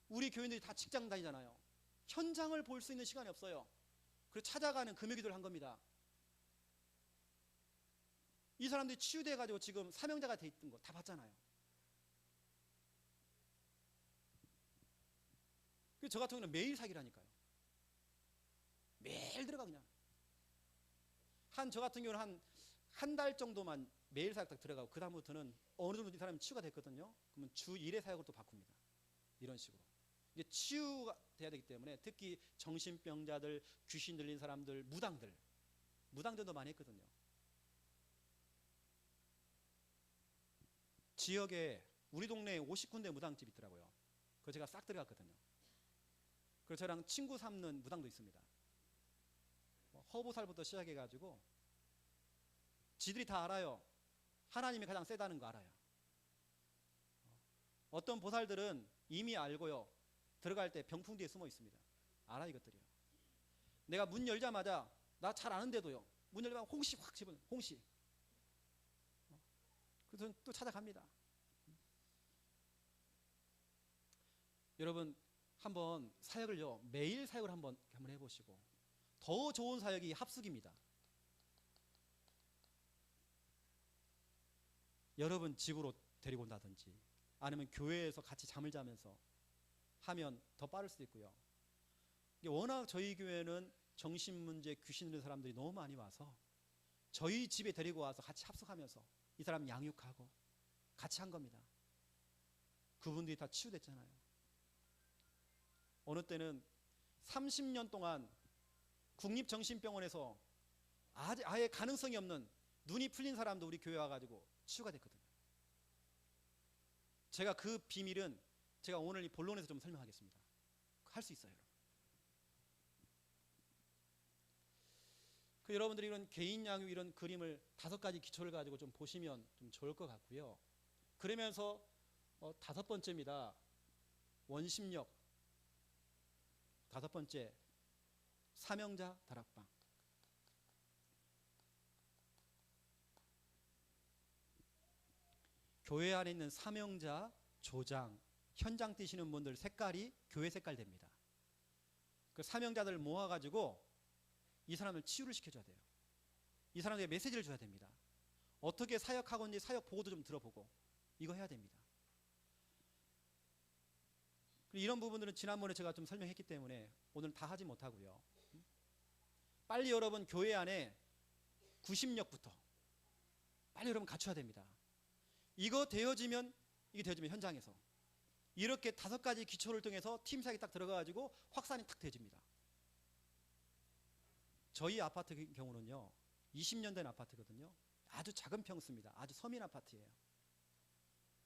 우리 교인들이 다 직장 다니잖아요. 현장을 볼 수 있는 시간이 없어요. 그래서 찾아가는 금요기도를 한 겁니다. 이 사람들이 치유돼가지고 지금 사명자가 돼 있던 거 다 봤잖아요. 저 같은 경우는 매일 사기라니까요. 매일 들어가 그냥. 저 같은 경우는 한 달 정도만 매일 사역 딱 들어가고, 그 다음부터는 어느 정도 이 사람이 치유가 됐거든요. 그러면 주 1회 사역으로 또 바꿉니다. 이런 식으로. 이게 치유가 돼야 되기 때문에 특히 정신병자들, 귀신 들린 사람들, 무당들도 많이 했거든요. 지역에 우리 동네에 50군데 무당집이 있더라고요. 그래서 제가 싹 들어갔거든요. 그래서 저랑 친구 삼는 무당도 있습니다. 허보살부터 시작해가지고 지들이 다 알아요. 하나님이 가장 세다는 거 알아요. 어떤 보살들은 이미 알고요. 들어갈 때 병풍 뒤에 숨어 있습니다. 알아 이것들이요. 내가 문 열자마자 나 잘 아는데도요. 문 열자마자 홍시 확 집어넣어요. 홍시. 그래서 또 찾아갑니다. 여러분 한번 사역을요. 매일 사역을 한번 해보시고, 더 좋은 사역이 합숙입니다. 여러분 집으로 데리고 온다든지 아니면 교회에서 같이 잠을 자면서 하면 더 빠를 수도 있고요. 워낙 저희 교회는 정신문제, 귀신 들린 사람들이 너무 많이 와서 저희 집에 데리고 와서 같이 합숙하면서 이 사람 양육하고 같이 한 겁니다. 그분들이 다 치유됐잖아요. 어느 때는 30년 동안 국립정신병원에서 아예 가능성이 없는 눈이 풀린 사람도 우리 교회 와가지고 치유가 됐거든요. 제가 그 비밀은 제가 오늘 이 본론에서 좀 설명하겠습니다. 할 수 있어요. 여러분들이 이런 개인 양육 이런 그림을 5가지 기초를 가지고 좀 보시면 좀 좋을 것 같고요. 그러면서 5번째입니다. 원심력. 5번째, 사명자 다락방. 교회 안에 있는 사명자, 조장, 현장 뛰시는 분들 색깔이 교회 색깔 됩니다. 그 사명자들 모아가지고 이 사람을 치유를 시켜줘야 돼요. 이 사람에게 메시지를 줘야 됩니다. 어떻게 사역하고 있는지 사역 보고도 좀 들어보고 이거 해야 됩니다. 이런 부분들은 지난번에 제가 좀 설명했기 때문에 오늘 다 하지 못하고요. 빨리 여러분 교회 안에 구심력부터 빨리 여러분 갖춰야 됩니다. 이게 되어지면 현장에서 이렇게 5가지 기초를 통해서 팀 사역이 딱 들어가가지고 확산이 딱 되어집니다. 저희 아파트 경우는요, 20년 된 아파트거든요. 아주 작은 평수입니다. 아주 서민 아파트예요.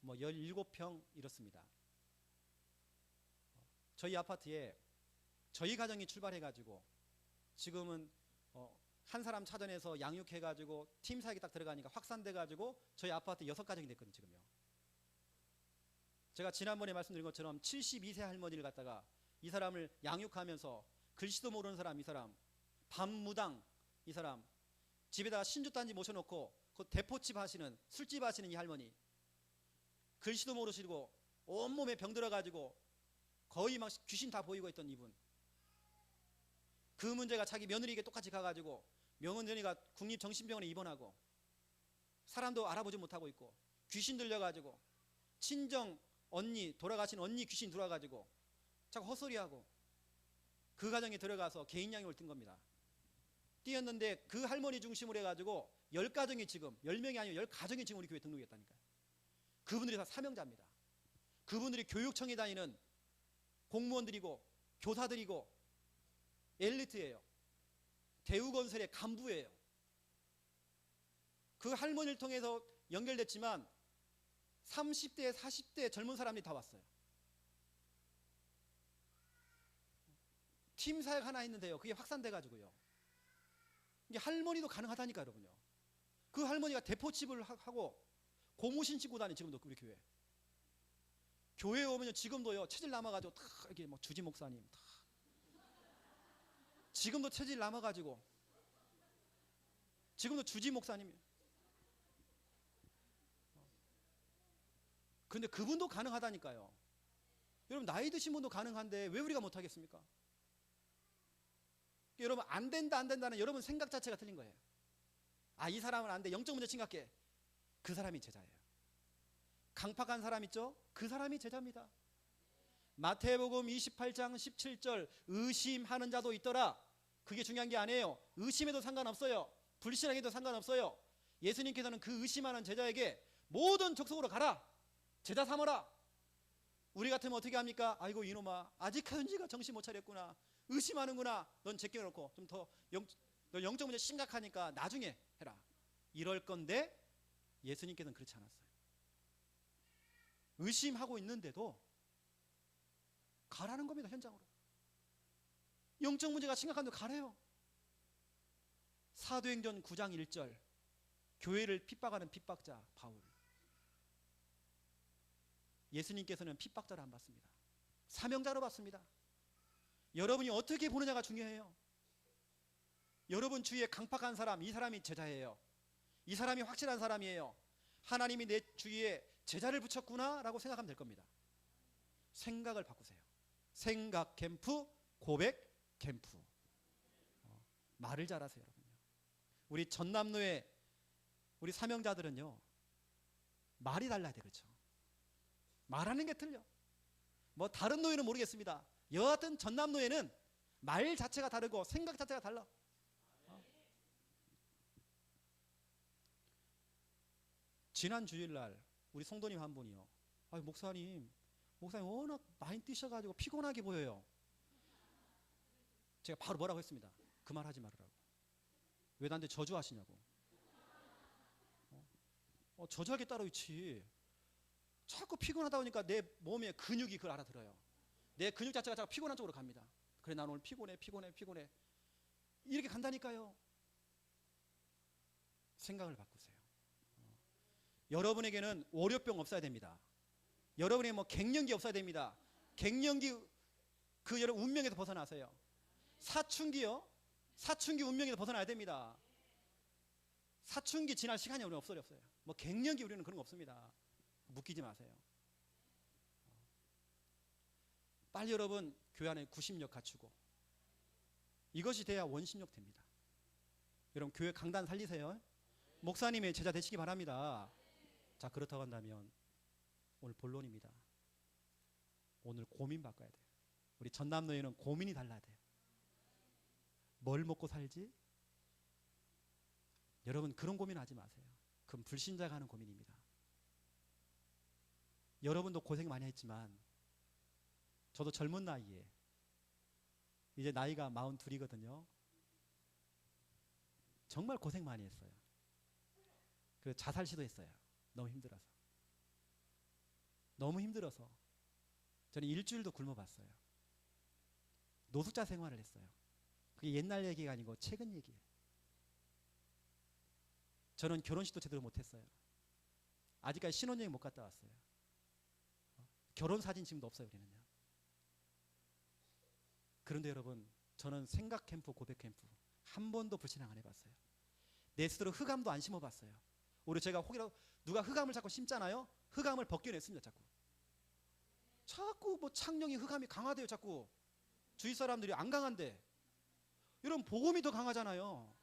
뭐 17평 이렇습니다. 저희 아파트에 저희 가정이 출발해가지고 지금은 한 사람 차전에서 양육해가지고 팀 사역이 딱 들어가니까 확산돼가지고 저희 아파트 6가정이 됐거든요. 지금요. 제가 지난번에 말씀드린 것처럼 72세 할머니를 갖다가 이 사람을 양육하면서 글씨도 모르는 사람, 이 사람 밤무당, 이 사람 집에다가 신주단지 모셔놓고 그 대포집 하시는, 술집 하시는 이 할머니, 글씨도 모르시고 온몸에 병 들어가지고 거의 막 귀신 다 보이고 있던 이분, 그 문제가 자기 며느리에게 똑같이 가가지고 며느리가 국립정신병원에 입원하고 사람도 알아보지 못하고 있고 귀신 들려가지고 친정 언니, 돌아가신 언니 귀신 들어와가지고 자꾸 헛소리하고 그 가정에 들어가서 개인 양육을 뛴 겁니다. 뛰었는데 그 할머니 중심으로 해가지고 10가정이 지금, 10명이 아니고 10가정이 지금 우리 교회에 등록했다니까요. 그분들이 다 사명자입니다. 그분들이 교육청에 다니는 공무원들이고 교사들이고 엘리트예요. 대우건설의 간부예요. 그 할머니를 통해서 연결됐지만 30대, 40대 젊은 사람들이 다 왔어요. 팀 사역 하나 했는데요, 그게 확산돼가지고요. 이게 할머니도 가능하다니까 여러분요. 그 할머니가 대포집을 하고 고무신 신고 다니. 지금도 우리 교회. 교회에 오면요 지금도요 체질 남아가지고 다 이렇게 뭐 주지 목사님 다 지금도 체질 남아가지고 지금도 주지 목사님. 그런데 그분도 가능하다니까요. 여러분 나이 드신 분도 가능한데 왜 우리가 못하겠습니까? 여러분 안 된다 안 된다는 여러분 생각 자체가 틀린 거예요. 아, 이 사람은 안 돼, 영적 문제 심각해. 그 사람이 제자예요. 강팍한 사람 있죠? 그 사람이 제자입니다. 마태복음 28장 17절 의심하는 자도 있더라. 그게 중요한 게 아니에요. 의심해도 상관없어요. 불신하게도 상관없어요. 예수님께서는 그 의심하는 제자에게 모든 족속으로 가라, 제자 삼어라. 우리 같으면 어떻게 합니까? 아이고 이놈아, 아직 현지가 정신 못 차렸구나, 의심하는구나, 넌 제껴놓고 좀 더 너 영적 문제 심각하니까 나중에 해라, 이럴 건데 예수님께서는 그렇지 않았어요. 의심하고 있는데도 가라는 겁니다. 현장으로. 영적 문제가 심각한데 가래요. 사도행전 9장 1절 교회를 핍박하는 핍박자 바울, 예수님께서는 핍박자를 안 받습니다. 사명자로 받습니다. 여러분이 어떻게 보느냐가 중요해요. 여러분 주위에 강팍한 사람, 이 사람이 제자예요. 이 사람이 확실한 사람이에요. 하나님이 내 주위에 제자를 붙였구나 라고 생각하면 될 겁니다. 생각을 바꾸세요. 생각 캠프, 고백 캠프. 말을 잘하세요. 여러분요. 우리 전남로의 우리 사명자들은요 말이 달라야 돼요. 그렇죠? 말하는 게 틀려. 뭐 다른 노예는 모르겠습니다. 여하튼 전남노예는 말 자체가 다르고 생각 자체가 달라. 지난 주일날 우리 성도님 한 분이요, 목사님 워낙 많이 뛰셔가지고 피곤하게 보여요. 제가 바로 뭐라고 했습니다. 그 말 하지 말으라고. 왜 나한테 저주하시냐고. 저주하게 따로 있지. 자꾸 피곤하다 보니까 내 몸의 근육이 그걸 알아들어요. 내 근육 자체가 자꾸 피곤한 쪽으로 갑니다. 그래, 난 오늘 피곤해 이렇게 간다니까요. 생각을 바꾸세요. 여러분에게는 월요병 없어야 됩니다. 여러분에게 뭐 갱년기 없어야 됩니다. 갱년기 그 여러분 운명에서 벗어나세요. 사춘기요, 사춘기 운명에서 벗어나야 됩니다. 사춘기 지날 시간이 우리는 없어요. 뭐 갱년기 우리는 그런 거 없습니다. 묶이지 마세요. 빨리 여러분 교회 안에 구심력 갖추고, 이것이 돼야 원심력 됩니다. 여러분 교회 강단 살리세요. 목사님의 제자 되시기 바랍니다. 자, 그렇다고 한다면 오늘 본론입니다. 오늘 고민 바꿔야 돼요. 우리 전남노예는 고민이 달라야 돼요. 뭘 먹고 살지? 여러분 그런 고민하지 마세요. 그건 불신자가 하는 고민입니다. 여러분도 고생 많이 했지만 저도 젊은 나이에 이제 나이가 42이거든요. 정말 고생 많이 했어요. 그 자살 시도했어요. 너무 힘들어서. 너무 힘들어서 저는 일주일도 굶어봤어요. 노숙자 생활을 했어요. 그게 옛날 얘기가 아니고 최근 얘기예요. 저는 결혼식도 제대로 못했어요. 아직까지 신혼여행 못 갔다 왔어요. 결혼 사진 지금도 없어요. 우리는요. 그런데 여러분, 저는 생각 캠프, 고백 캠프 한 번도 불신앙 안 해봤어요. 내 스스로 흑암도 안 심어봤어요. 오히려 제가 혹이라도 누가 흑암을 자꾸 심잖아요. 흑암을 벗겨냈습니다. 자꾸 뭐 창녕이 흑암이 강하대요. 자꾸 주위 사람들이 안 강한데, 여러분 복음이 더 강하잖아요.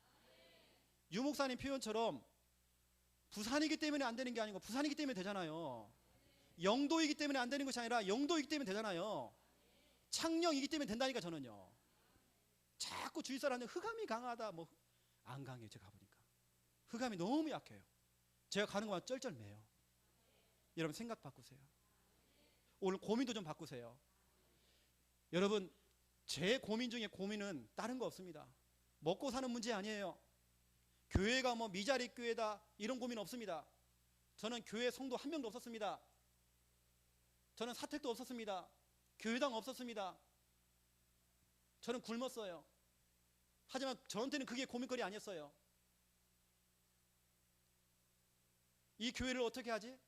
유 목사님 표현처럼 부산이기 때문에 안 되는 게 아니고 부산이기 때문에 되잖아요. 영도이기 때문에 안 되는 것이 아니라 영도이기 때문에 되잖아요. 창녕이기 때문에 된다니까. 저는요, 자꾸 주위 사람들 흑암이 강하다, 뭐 안 강해요. 제가 가보니까 흑암이 너무 약해요. 제가 가는 것만 쩔쩔매요. 여러분 생각 바꾸세요. 오늘 고민도 좀 바꾸세요. 여러분, 제 고민 중에 고민은 다른 거 없습니다. 먹고 사는 문제 아니에요. 교회가 뭐 미자립 교회다 이런 고민 없습니다. 저는 교회 성도 한 명도 없었습니다. 저는 사택도 없었습니다. 교회당 없었습니다. 저는 굶었어요. 하지만 저한테는 그게 고민거리 아니었어요. 이 교회를 어떻게 하지?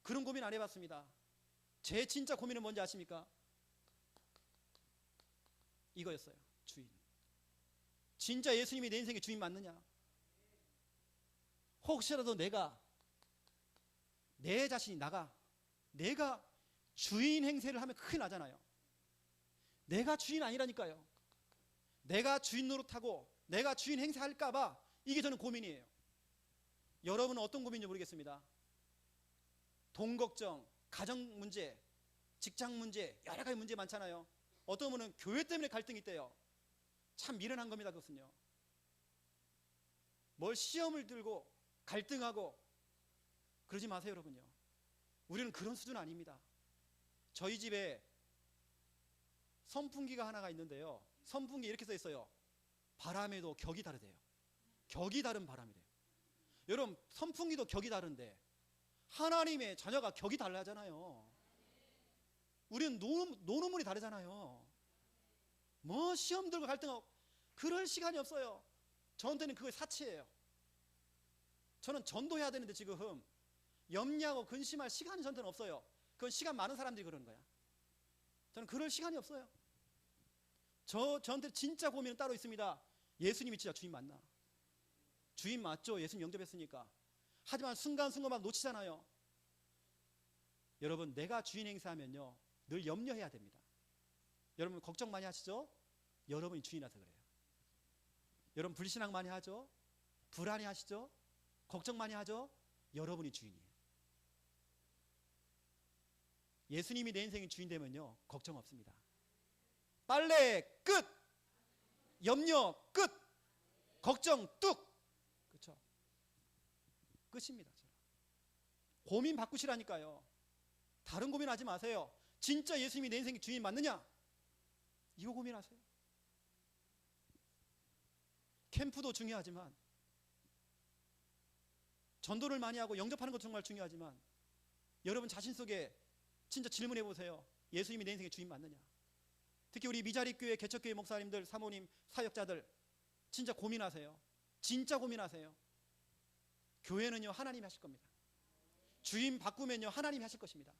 그런 고민 안 해봤습니다. 제 진짜 고민은 뭔지 아십니까? 이거였어요. 주인. 진짜 예수님이 내 인생의 주인 맞느냐? 혹시라도 내 자신이 내가 주인 행세를 하면 큰일 나잖아요. 내가 주인 아니라니까요. 내가 주인 노릇하고 내가 주인 행세할까봐 이게 저는 고민이에요. 여러분은 어떤 고민인지 모르겠습니다. 돈 걱정, 가정 문제, 직장 문제, 여러 가지 문제 많잖아요. 어떤 분은 교회 때문에 갈등이 있대요. 참 미련한 겁니다. 그것은요. 뭘 시험을 들고 갈등하고 그러지 마세요. 여러분요, 우리는 그런 수준 아닙니다. 저희 집에 선풍기가 하나가 있는데요, 선풍기 이렇게 써 있어요. 바람에도 격이 다르대요. 격이 다른 바람이래요. 여러분, 선풍기도 격이 다른데 하나님의 자녀가 격이 달라잖아요. 우리는 노는 물이 다르잖아요. 뭐 시험 들고 갈등하고 그럴 시간이 없어요. 저한테는 그게 사치예요. 저는 전도해야 되는데 지금 염려하고 근심할 시간이 저한테는 없어요. 그건 시간 많은 사람들이 그러는 거야. 저는 그럴 시간이 없어요. 저한테 진짜 고민은 따로 있습니다. 예수님이 진짜 주인 맞나? 주인 맞죠? 예수님 영접했으니까. 하지만 순간순간마다 놓치잖아요. 여러분, 내가 주인 행세하면요 늘 염려해야 됩니다. 여러분 걱정 많이 하시죠? 여러분이 주인이라서 그래요. 여러분 불신앙 많이 하죠? 불안해 하시죠? 걱정 많이 하죠? 여러분이 주인이에요. 예수님이 내 인생의 주인 되면요 걱정 없습니다. 빨래 끝, 염려 끝, 걱정 뚝. 그렇죠? 끝입니다. 고민 바꾸시라니까요. 다른 고민하지 마세요. 진짜 예수님이 내 인생의 주인 맞느냐? 이거 고민하세요. 캠프도 중요하지만, 전도를 많이 하고 영접하는 것도 정말 중요하지만, 여러분 자신 속에 진짜 질문해 보세요. 예수님이 내 인생의 주인 맞느냐? 특히 우리 미자립교회, 개척교회 목사님들, 사모님, 사역자들 진짜 고민하세요. 진짜 고민하세요. 교회는요 하나님이 하실 겁니다. 주인 바꾸면요 하나님이 하실 것입니다.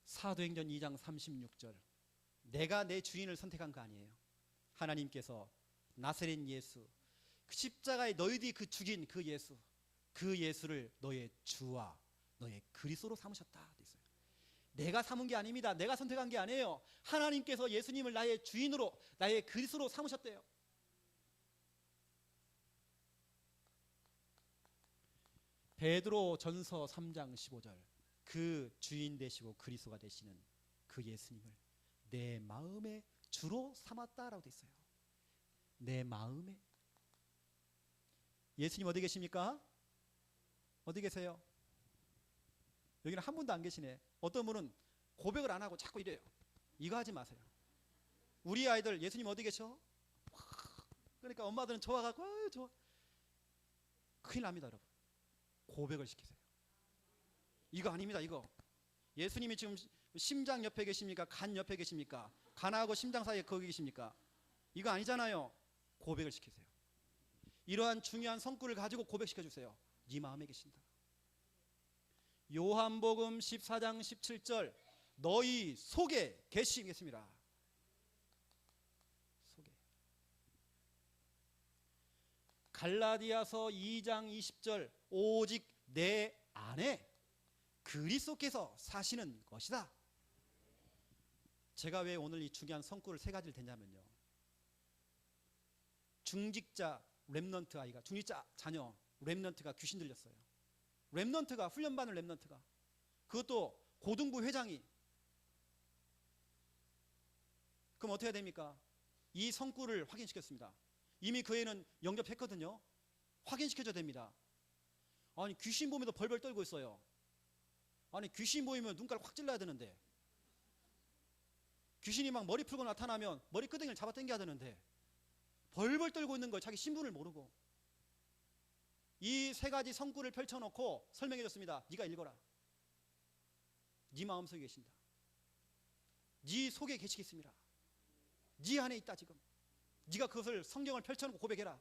사도행전 2장 36절, 내가 내 주인을 선택한 거 아니에요. 하나님께서 나사렛 예수, 그 십자가에 너희들이 죽인 그 예수, 그 예수를 너의 주와 너의 그리스도로 삼으셨다 됐어요. 내가 삼은 게 아닙니다. 내가 선택한 게 아니에요. 하나님께서 예수님을 나의 주인으로, 나의 그리스도로 삼으셨대요. 베드로 전서 3장 15절, 그 주인 되시고 그리스도가 되시는 그 예수님을 내 마음의 주로 삼았다라고 돼 있어요. 내 마음에. 예수님 어디 계십니까? 어디 계세요? 여기는 한 분도 안 계시네. 어떤 분은 고백을 안 하고 자꾸 이래요. 이거 하지 마세요. 우리 아이들 예수님 어디 계셔? 그러니까 엄마들은 좋아가고 좋아. 큰일 납니다, 여러분. 고백을 시키세요. 이거 아닙니다, 이거. 예수님이 지금 심장 옆에 계십니까? 간 옆에 계십니까? 간하고 심장 사이에 거기 계십니까? 이거 아니잖아요. 고백을 시키세요. 이러한 중요한 성구를 가지고 고백시켜 주세요. 네 마음에 계신다. 요한복음 14장 17절 너희 속에 계시겠습니다. 속에. 갈라디아서 2장 20절 오직 내 안에 그리스도께서 사시는 것이다. 제가 왜 오늘 이 중요한 성구를 세 가지를 댔냐면요, 중직자 렘넌트 아이가, 중직자 자녀 렘넌트가 귀신 들렸어요. 렘넌트가, 훈련받은 렘넌트가, 그것도 고등부 회장이. 그럼 어떻게 해야 됩니까? 이 성구를 확인시켰습니다. 이미 그 애는 영접했거든요. 확인시켜줘야 됩니다. 아니 귀신 보면서 벌벌 떨고 있어요. 아니 귀신 보이면 눈깔 확 찔러야 되는데, 귀신이 막 머리 풀고 나타나면 머리 끄댕이를 잡아 당겨야 되는데 벌벌 떨고 있는 거예요. 자기 신분을 모르고. 이 세 가지 성구를 펼쳐놓고 설명해 줬습니다. 네가 읽어라. 네 마음속에 계신다. 네 속에 계시겠습니다. 네 안에 있다. 지금 네가 그것을 성경을 펼쳐놓고 고백해라.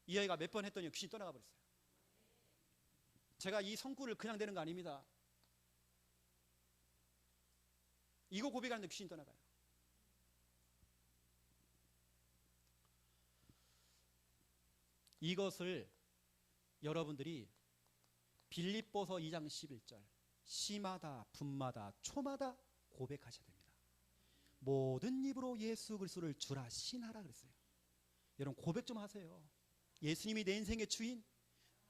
이 아이가 몇 번 했더니 귀신이 떠나가 버렸어요. 제가 이 성구를 그냥 되는 거 아닙니다. 이거 고백하는데 귀신이 떠나가요. 이것을 여러분들이 빌립보서 2장 11절 시마다 분마다 초마다 고백하셔야 됩니다. 모든 입으로 예수 그리스도를 주라 신하라 그랬어요. 여러분 고백 좀 하세요. 예수님이 내 인생의 주인,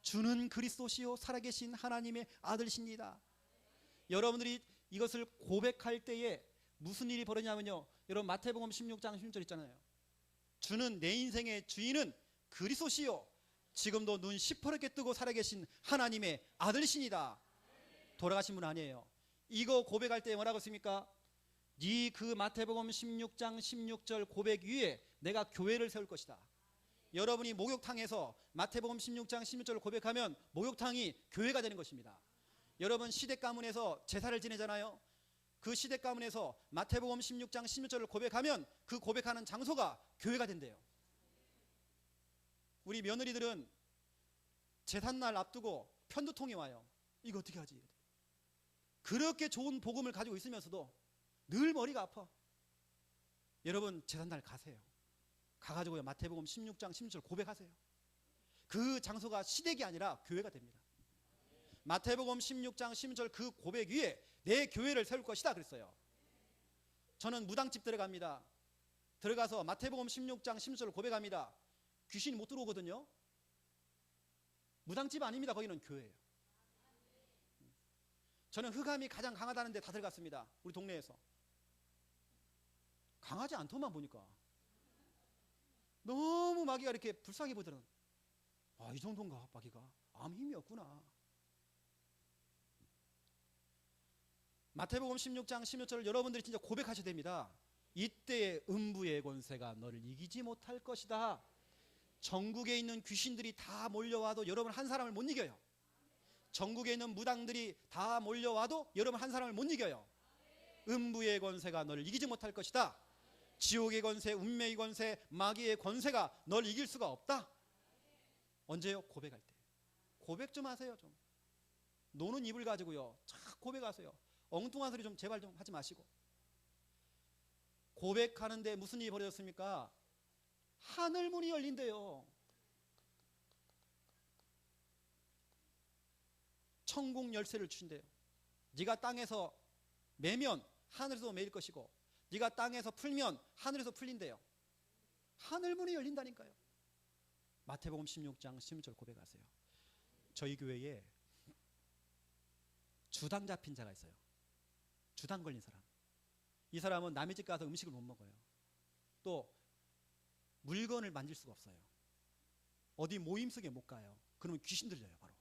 주는 그리스도시요 살아계신 하나님의 아들이십니다. 여러분들이 이것을 고백할 때에 무슨 일이 벌어지냐면요, 여러분 마태복음 16장 16절 있잖아요. 주는 내 인생의 주인은 그리스도시요 지금도 눈 시퍼렇게 뜨고 살아계신 하나님의 아들이십니다. 돌아가신 분 아니에요. 이거 고백할 때 뭐라고 했습니까? 네 그 마태복음 16장 16절 고백 위에 내가 교회를 세울 것이다. 여러분이 목욕탕에서 마태복음 16장 16절을 고백하면 목욕탕이 교회가 되는 것입니다. 여러분 시댁 가문에서 제사를 지내잖아요. 그 시댁 가문에서 마태복음 16장 16절을 고백하면 그 고백하는 장소가 교회가 된대요. 우리 며느리들은 제삿날 앞두고 편두통이 와요. 이거 어떻게 하지? 그렇게 좋은 복음을 가지고 있으면서도 늘 머리가 아파. 여러분 제삿날 가세요. 가가지고 마태복음 16장 16절 고백하세요. 그 장소가 시댁이 아니라 교회가 됩니다. 마태복음 16장 16절 그 고백 위에 내 교회를 세울 것이다 그랬어요. 저는 무당집 들어갑니다. 들어가서 마태복음 16장 16절을 고백합니다. 귀신이 못 들어오거든요. 무당집 아닙니다. 거기는 교회예요. 저는 흑암이 가장 강하다는 데 다 들어갔습니다. 우리 동네에서. 강하지 않더만 보니까 너무 마귀가 이렇게 불쌍해 보더라고요. 아, 이 정도인가 마귀가. 아무 힘이 없구나. 마태복음 16장 16절을 여러분들이 진짜 고백하셔야 됩니다. 이때의 음부의 권세가 너를 이기지 못할 것이다. 전국에 있는 귀신들이 다 몰려와도 여러분 한 사람을 못 이겨요. 전국에 있는 무당들이 다 몰려와도 여러분 한 사람을 못 이겨요. 음부의 권세가 너를 이기지 못할 것이다. 지옥의 권세, 운명의 권세, 마귀의 권세가 널 이길 수가 없다. 언제요? 고백할 때. 고백 좀 하세요. 좀 노는 입을 가지고요 착 고백하세요. 엉뚱한 소리 좀 제발 좀 하지 마시고. 고백하는데 무슨 일이 벌어졌습니까? 하늘문이 열린대요. 천국 열쇠를 주신대요. 네가 땅에서 매면 하늘에서 매일 것이고 네가 땅에서 풀면 하늘에서 풀린대요. 하늘문이 열린다니까요. 마태복음 16장 16절 고백하세요. 저희 교회에 주당 잡힌 자가 있어요. 주당 걸린 사람. 이 사람은 남의 집 가서 음식을 못 먹어요. 또 물건을 만질 수가 없어요. 어디 모임 속에 못 가요. 그러면 귀신 들려요 바로.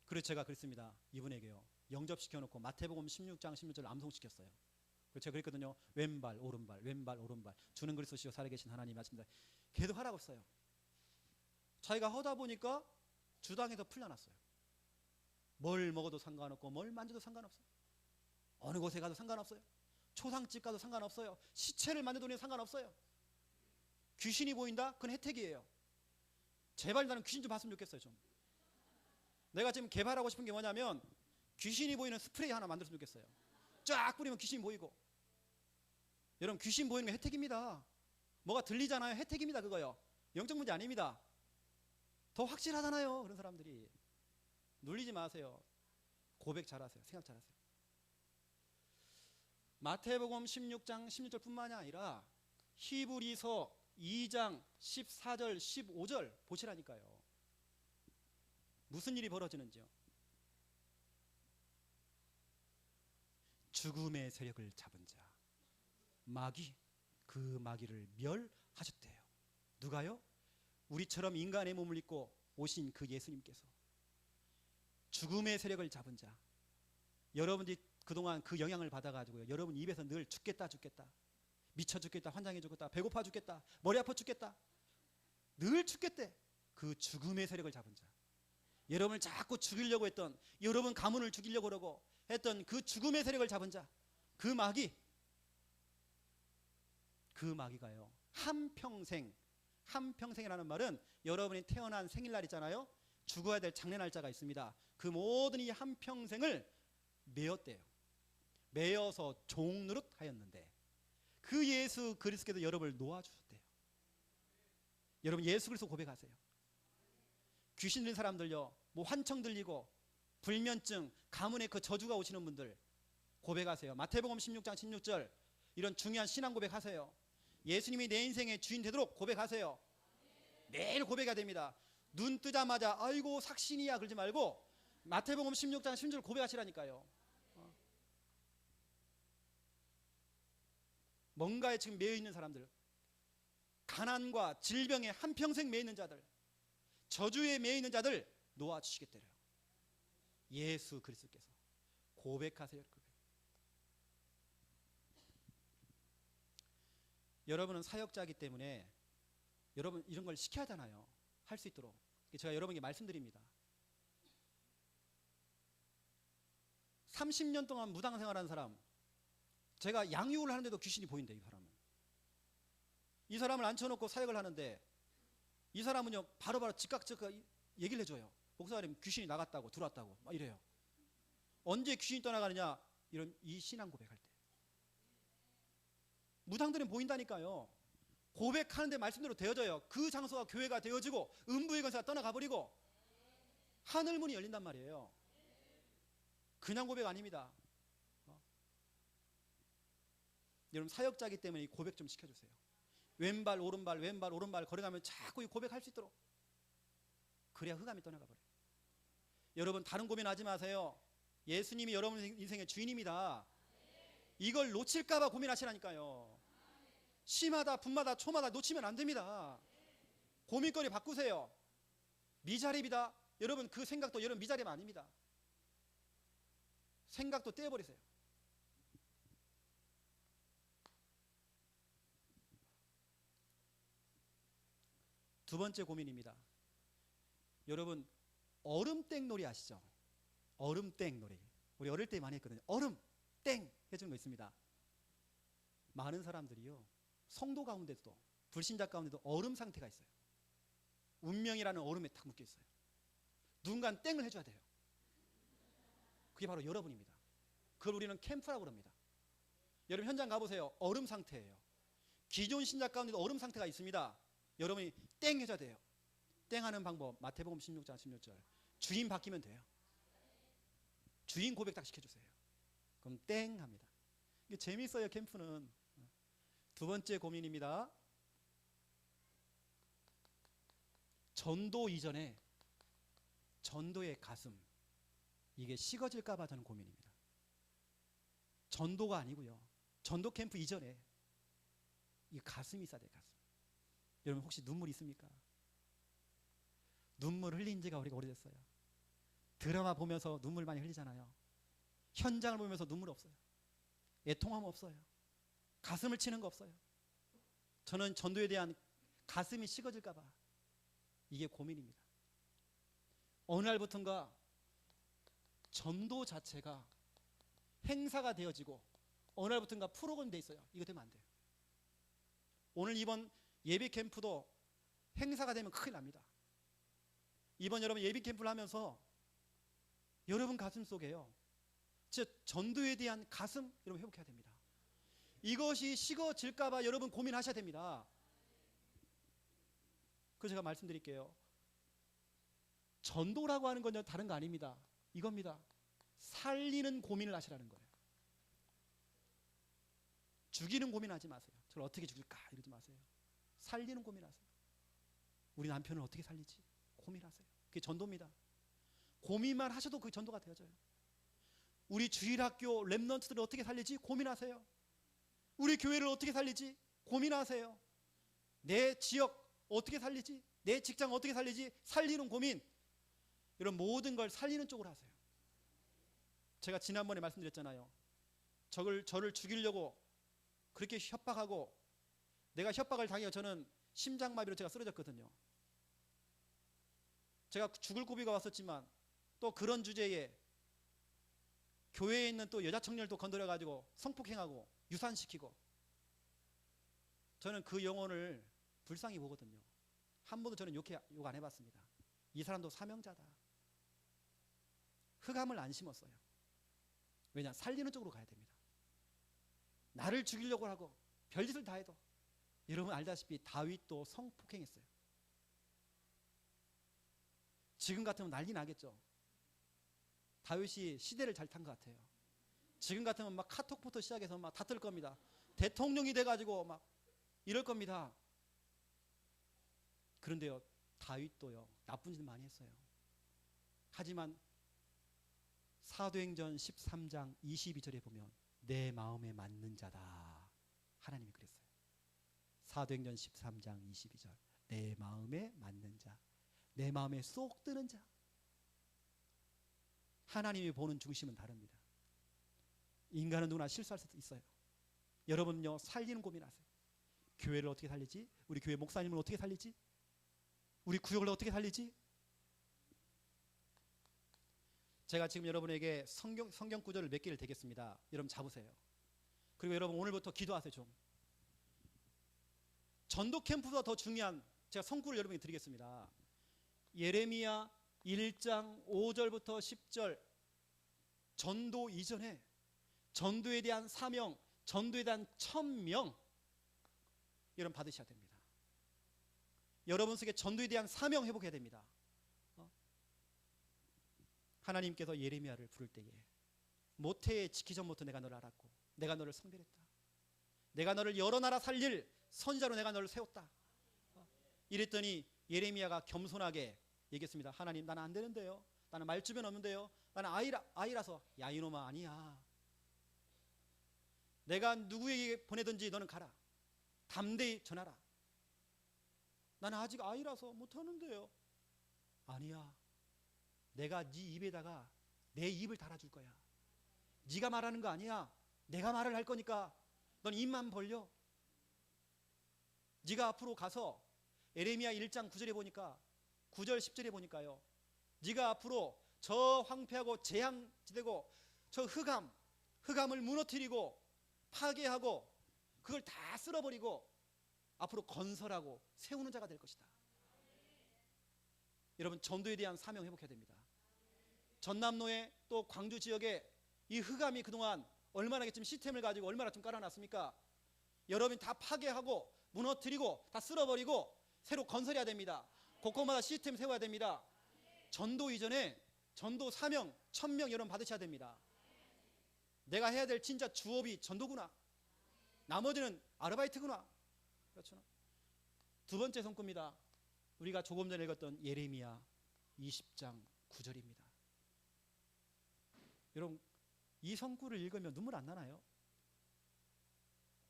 그래서 제가 그랬습니다. 이분에게요. 영접시켜놓고 마태복음 16장 16절 암송시켰어요. 그래서 제가 그랬거든요. 왼발 오른발 왼발 오른발 주는 그리스도시요 살아계신 하나님 말씀입니다. 계속 하라고 했어요. 자기가 하다 보니까 주당에서 풀려났어요. 뭘 먹어도 상관없고 뭘 만져도 상관없어요. 어느 곳에 가도 상관없어요. 초상집 가도 상관없어요. 시체를 만져도 상관없어요. 귀신이 보인다? 그건 혜택이에요. 제발 나는 귀신 좀 봤으면 좋겠어요. 좀. 내가 지금 개발하고 싶은 게 뭐냐면 귀신이 보이는 스프레이 하나 만들었으면 좋겠어요. 쫙 뿌리면 귀신이 보이고. 여러분 귀신 보이는 게 혜택입니다. 뭐가 들리잖아요. 혜택입니다. 그거요. 영적 문제 아닙니다. 더 확실하잖아요. 그런 사람들이. 눌리지 마세요. 고백 잘하세요. 생각 잘하세요. 마태복음 16장 16절뿐만이 아니라 히브리서 2장 14절 15절 보시라니까요. 무슨 일이 벌어지는지요. 죽음의 세력을 잡은 자 마귀, 그 마귀를 멸하셨대요. 누가요? 우리처럼 인간의 몸을 입고 오신 그 예수님께서 죽음의 세력을 잡은 자. 여러분들이 그동안 그 영향을 받아가지고요, 여러분 입에서 늘 죽겠다 죽겠다, 미쳐 죽겠다, 환장해 죽겠다, 배고파 죽겠다, 머리 아파 죽겠다, 늘 죽겠대. 그 죽음의 세력을 잡은 자, 여러분을 자꾸 죽이려고 했던, 여러분 가문을 죽이려고 그러고 했던 그 죽음의 세력을 잡은 자, 그 마귀가요 한평생이라는 말은 여러분이 태어난 생일날 있잖아요, 죽어야 될 장래 날짜가 있습니다. 그 모든 이 한평생을 메었대요. 메어서 종노릇 하였는데 그 예수 그리스도께서 여러분을 놓아주셨대요. 여러분 예수 그리스도 고백하세요. 귀신 들린 사람들요, 뭐 환청 들리고 불면증, 가문에 그 저주가 오시는 분들 고백하세요. 마태복음 16장 16절 이런 중요한 신앙 고백하세요. 예수님이 내 인생의 주인 되도록 고백하세요. 매일 고백해야 됩니다. 눈 뜨자마자 아이고 삭신이야 그러지 말고 마태복음 16장 16절 고백하시라니까요. 뭔가에 지금 매여 있는 사람들, 가난과 질병에 한평생 매여 있는 자들, 저주에 매여 있는 자들 놓아주시겠대요. 예수 그리스도께서. 고백하세요. 여러분은 사역자이기 때문에 여러분 이런 걸 시켜야 하잖아요. 할 수 있도록. 제가 여러분에게 말씀드립니다. 30년 동안 무당 생활하는 사람, 제가 양육을 하는데도 귀신이 보인대. 이 사람을 앉혀놓고 사역을 하는데 이 사람은요 바로바로 즉각 얘기를 해줘요. 목사님 귀신이 나갔다고 들어왔다고 막 이래요. 언제 귀신이 떠나가느냐, 이 신앙 고백할 때. 무당들은 보인다니까요. 고백하는데 말씀대로 되어져요. 그 장소가 교회가 되어지고 음부의 권세가 떠나가 버리고 하늘문이 열린단 말이에요. 그냥 고백 아닙니다. 여러분 사역자이기 때문에 이 고백 좀 시켜주세요. 왼발 오른발 왼발 오른발 걸어가면 자꾸 이 고백할 수 있도록. 그래야 흑암이 떠나가 버려요. 여러분 다른 고민하지 마세요. 예수님이 여러분 인생의 주인입니다. 이걸 놓칠까 봐 고민하시라니까요. 시마다 분마다 초마다 놓치면 안 됩니다. 고민거리 바꾸세요. 미자립이다. 여러분 그 생각도 여러분 미자립 아닙니다. 생각도 떼어버리세요. 두 번째 고민입니다. 여러분 얼음땡 놀이 아시죠? 얼음땡 놀이. 우리 어릴 때 많이 했거든요. 얼음땡 해주는 거 있습니다. 많은 사람들이요 성도 가운데도 불신자 가운데도 얼음 상태가 있어요. 운명이라는 얼음에 딱 묶여 있어요. 누군가 땡을 해줘야 돼요. 그게 바로 여러분입니다. 그걸 우리는 캠프라고 합니다. 여러분 현장 가보세요. 얼음 상태예요. 기존 신자 가운데도 얼음 상태가 있습니다. 여러분이 땡 해줘야 돼요. 땡 하는 방법 마태복음 16장 16절 주인 바뀌면 돼요. 주인 고백 딱 시켜주세요. 그럼 땡 합니다. 이게 재미있어요. 캠프는. 두 번째 고민입니다. 전도 이전에 전도의 가슴, 이게 식어질까 봐 저는 고민입니다. 전도가 아니고요, 전도 캠프 이전에 이 가슴이 있어야 돼요. 가슴. 여러분 혹시 눈물 있습니까? 눈물 흘린 지가 우리가 오래됐어요. 드라마 보면서 눈물 많이 흘리잖아요. 현장을 보면서 눈물 없어요. 애통함 없어요. 가슴을 치는 거 없어요. 저는 전도에 대한 가슴이 식어질까 봐 이게 고민입니다. 어느 날부턴가 전도 자체가 행사가 되어지고 어느 날부턴가 프로그램 돼 있어요. 이거 되면 안 돼요. 오늘 이번 예배 캠프도 행사가 되면 큰일 납니다. 이번 여러분 예배 캠프를 하면서 여러분 가슴 속에요, 진짜 전도에 대한 가슴 여러분 회복해야 됩니다. 이것이 식어질까 봐 여러분 고민하셔야 됩니다. 그래서 제가 말씀드릴게요. 전도라고 하는 건 다른 거 아닙니다. 이겁니다. 살리는 고민을 하시라는 거예요. 죽이는 고민하지 마세요. 저를 어떻게 죽일까 이러지 마세요. 살리는 고민하세요. 우리 남편을 어떻게 살리지 고민하세요. 그게 전도입니다. 고민만 하셔도 그게 전도가 되어져요. 우리 주일학교 렘넌트들을 어떻게 살리지 고민하세요. 우리 교회를 어떻게 살리지 고민하세요. 내 지역 어떻게 살리지, 내 직장 어떻게 살리지, 살리는 고민. 이런 모든 걸 살리는 쪽으로 하세요. 제가 지난번에 말씀드렸잖아요. 저를 죽이려고 그렇게 협박하고, 내가 협박을 당해서 저는 심장마비로 제가 쓰러졌거든요. 제가 죽을 고비가 왔었지만 또 그런 주제에 교회에 있는 또 여자 청년을 또 건드려가지고 성폭행하고 유산시키고, 저는 그 영혼을 불쌍히 보거든요. 한 번도 저는 욕 안 해봤습니다. 이 사람도 사명자다. 흑암을 안 심었어요. 왜냐, 살리는 쪽으로 가야 됩니다. 나를 죽이려고 하고 별짓을 다 해도, 여러분 알다시피 다윗도 성폭행했어요. 지금 같으면 난리 나겠죠. 다윗이 시대를 잘 탄 것 같아요. 지금 같으면 막 카톡부터 시작해서 막 다 뜰 겁니다. 대통령이 돼가지고 막 이럴 겁니다. 그런데요, 다윗도요 나쁜 짓 많이 했어요. 하지만 사도행전 13장 22절에 보면 내 마음에 맞는 자다, 하나님이 그랬어요. 사도행전 13장 22절, 내 마음에 맞는 자, 내 마음에 쏙 드는 자. 하나님이 보는 중심은 다릅니다. 인간은 누구나 실수할 수도 있어요. 여러분요, 살리는 고민하세요. 교회를 어떻게 살리지? 우리 교회 목사님을 어떻게 살리지? 우리 구역을 어떻게 살리지? 제가 지금 여러분에게 성경 구절을 몇 개를 드리겠습니다. 여러분 잡으세요. 그리고 여러분 오늘부터 기도하세요. 좀 전도 캠프보다 더 중요한 제가 성구를 여러분에게 드리겠습니다. 예레미야 1장 5절부터 10절, 전도 이전에 전도에 대한 사명, 전도에 대한 천명 여러분 받으셔야 됩니다. 여러분 속에 전도에 대한 사명 회복해야 됩니다. 하나님께서 예레미야를 부를 때에 모태에 지기 전부터 내가 너를 알았고 내가 너를 성별했다. 내가 너를 여러 나라 살릴 선지자로 내가 너를 세웠다. 이랬더니 예레미야가 겸손하게 얘기했습니다. 하나님, 나는 안 되는데요. 나는 말주변 없는데요. 나는 아이라서. 야 이놈아, 아니야. 내가 누구에게 보내든지 너는 가라. 담대히 전하라. 나는 아직 아이라서 못하는데요. 아니야. 내가 네 입에다가 내 입을 달아줄 거야. 네가 말하는 거 아니야. 내가 말을 할 거니까 넌 입만 벌려. 네가 앞으로 가서 예레미야 1장 9절에 보니까 9절 10절에 보니까요, 네가 앞으로 저 황폐하고 재앙지되고 저 흑암을 무너뜨리고 파괴하고 그걸 다 쓸어버리고 앞으로 건설하고 세우는 자가 될 것이다. 여러분, 전도에 대한 사명 회복해야 됩니다. 전남로에 또 광주 지역에 이 흑암이 그동안 얼마나 지금 시스템을 가지고 얼마나 좀 깔아놨습니까? 여러분이 다 파괴하고 무너뜨리고 다 쓸어버리고 새로 건설해야 됩니다. 곳곳마다 시스템 세워야 됩니다. 전도 이전에 전도 사명, 천명 여러분 받으셔야 됩니다. 내가 해야 될 진짜 주업이 전도구나. 나머지는 아르바이트구나. 그렇죠? 두 번째 성구입니다. 우리가 조금 전에 읽었던 예레미야 20장 9절입니다. 여러분, 이 성구를 읽으면 눈물 안 나나요?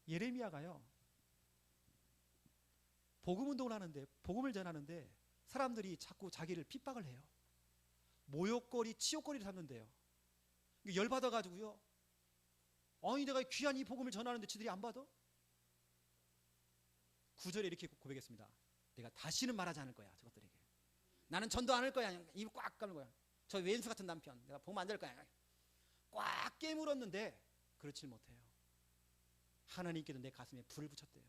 예레미야가요, 복음 운동을 하는데, 복음을 전하는데 사람들이 자꾸 자기를 핍박을 해요. 모욕거리, 치욕거리를 삼는데요. 열받아가지고요. 아니 내가 귀한 이 복음을 전하는데 지들이 안 받아? 9절에 이렇게 고백했습니다. 내가 다시는 말하지 않을 거야 저것들에게. 나는 전도 안 할 거야. 입 꽉 까는 거야. 저 왼수 같은 남편 내가 보면 안 될 거야. 꽉 깨물었는데 그렇지 못해요. 하나님께도 내 가슴에 불을 붙였대요.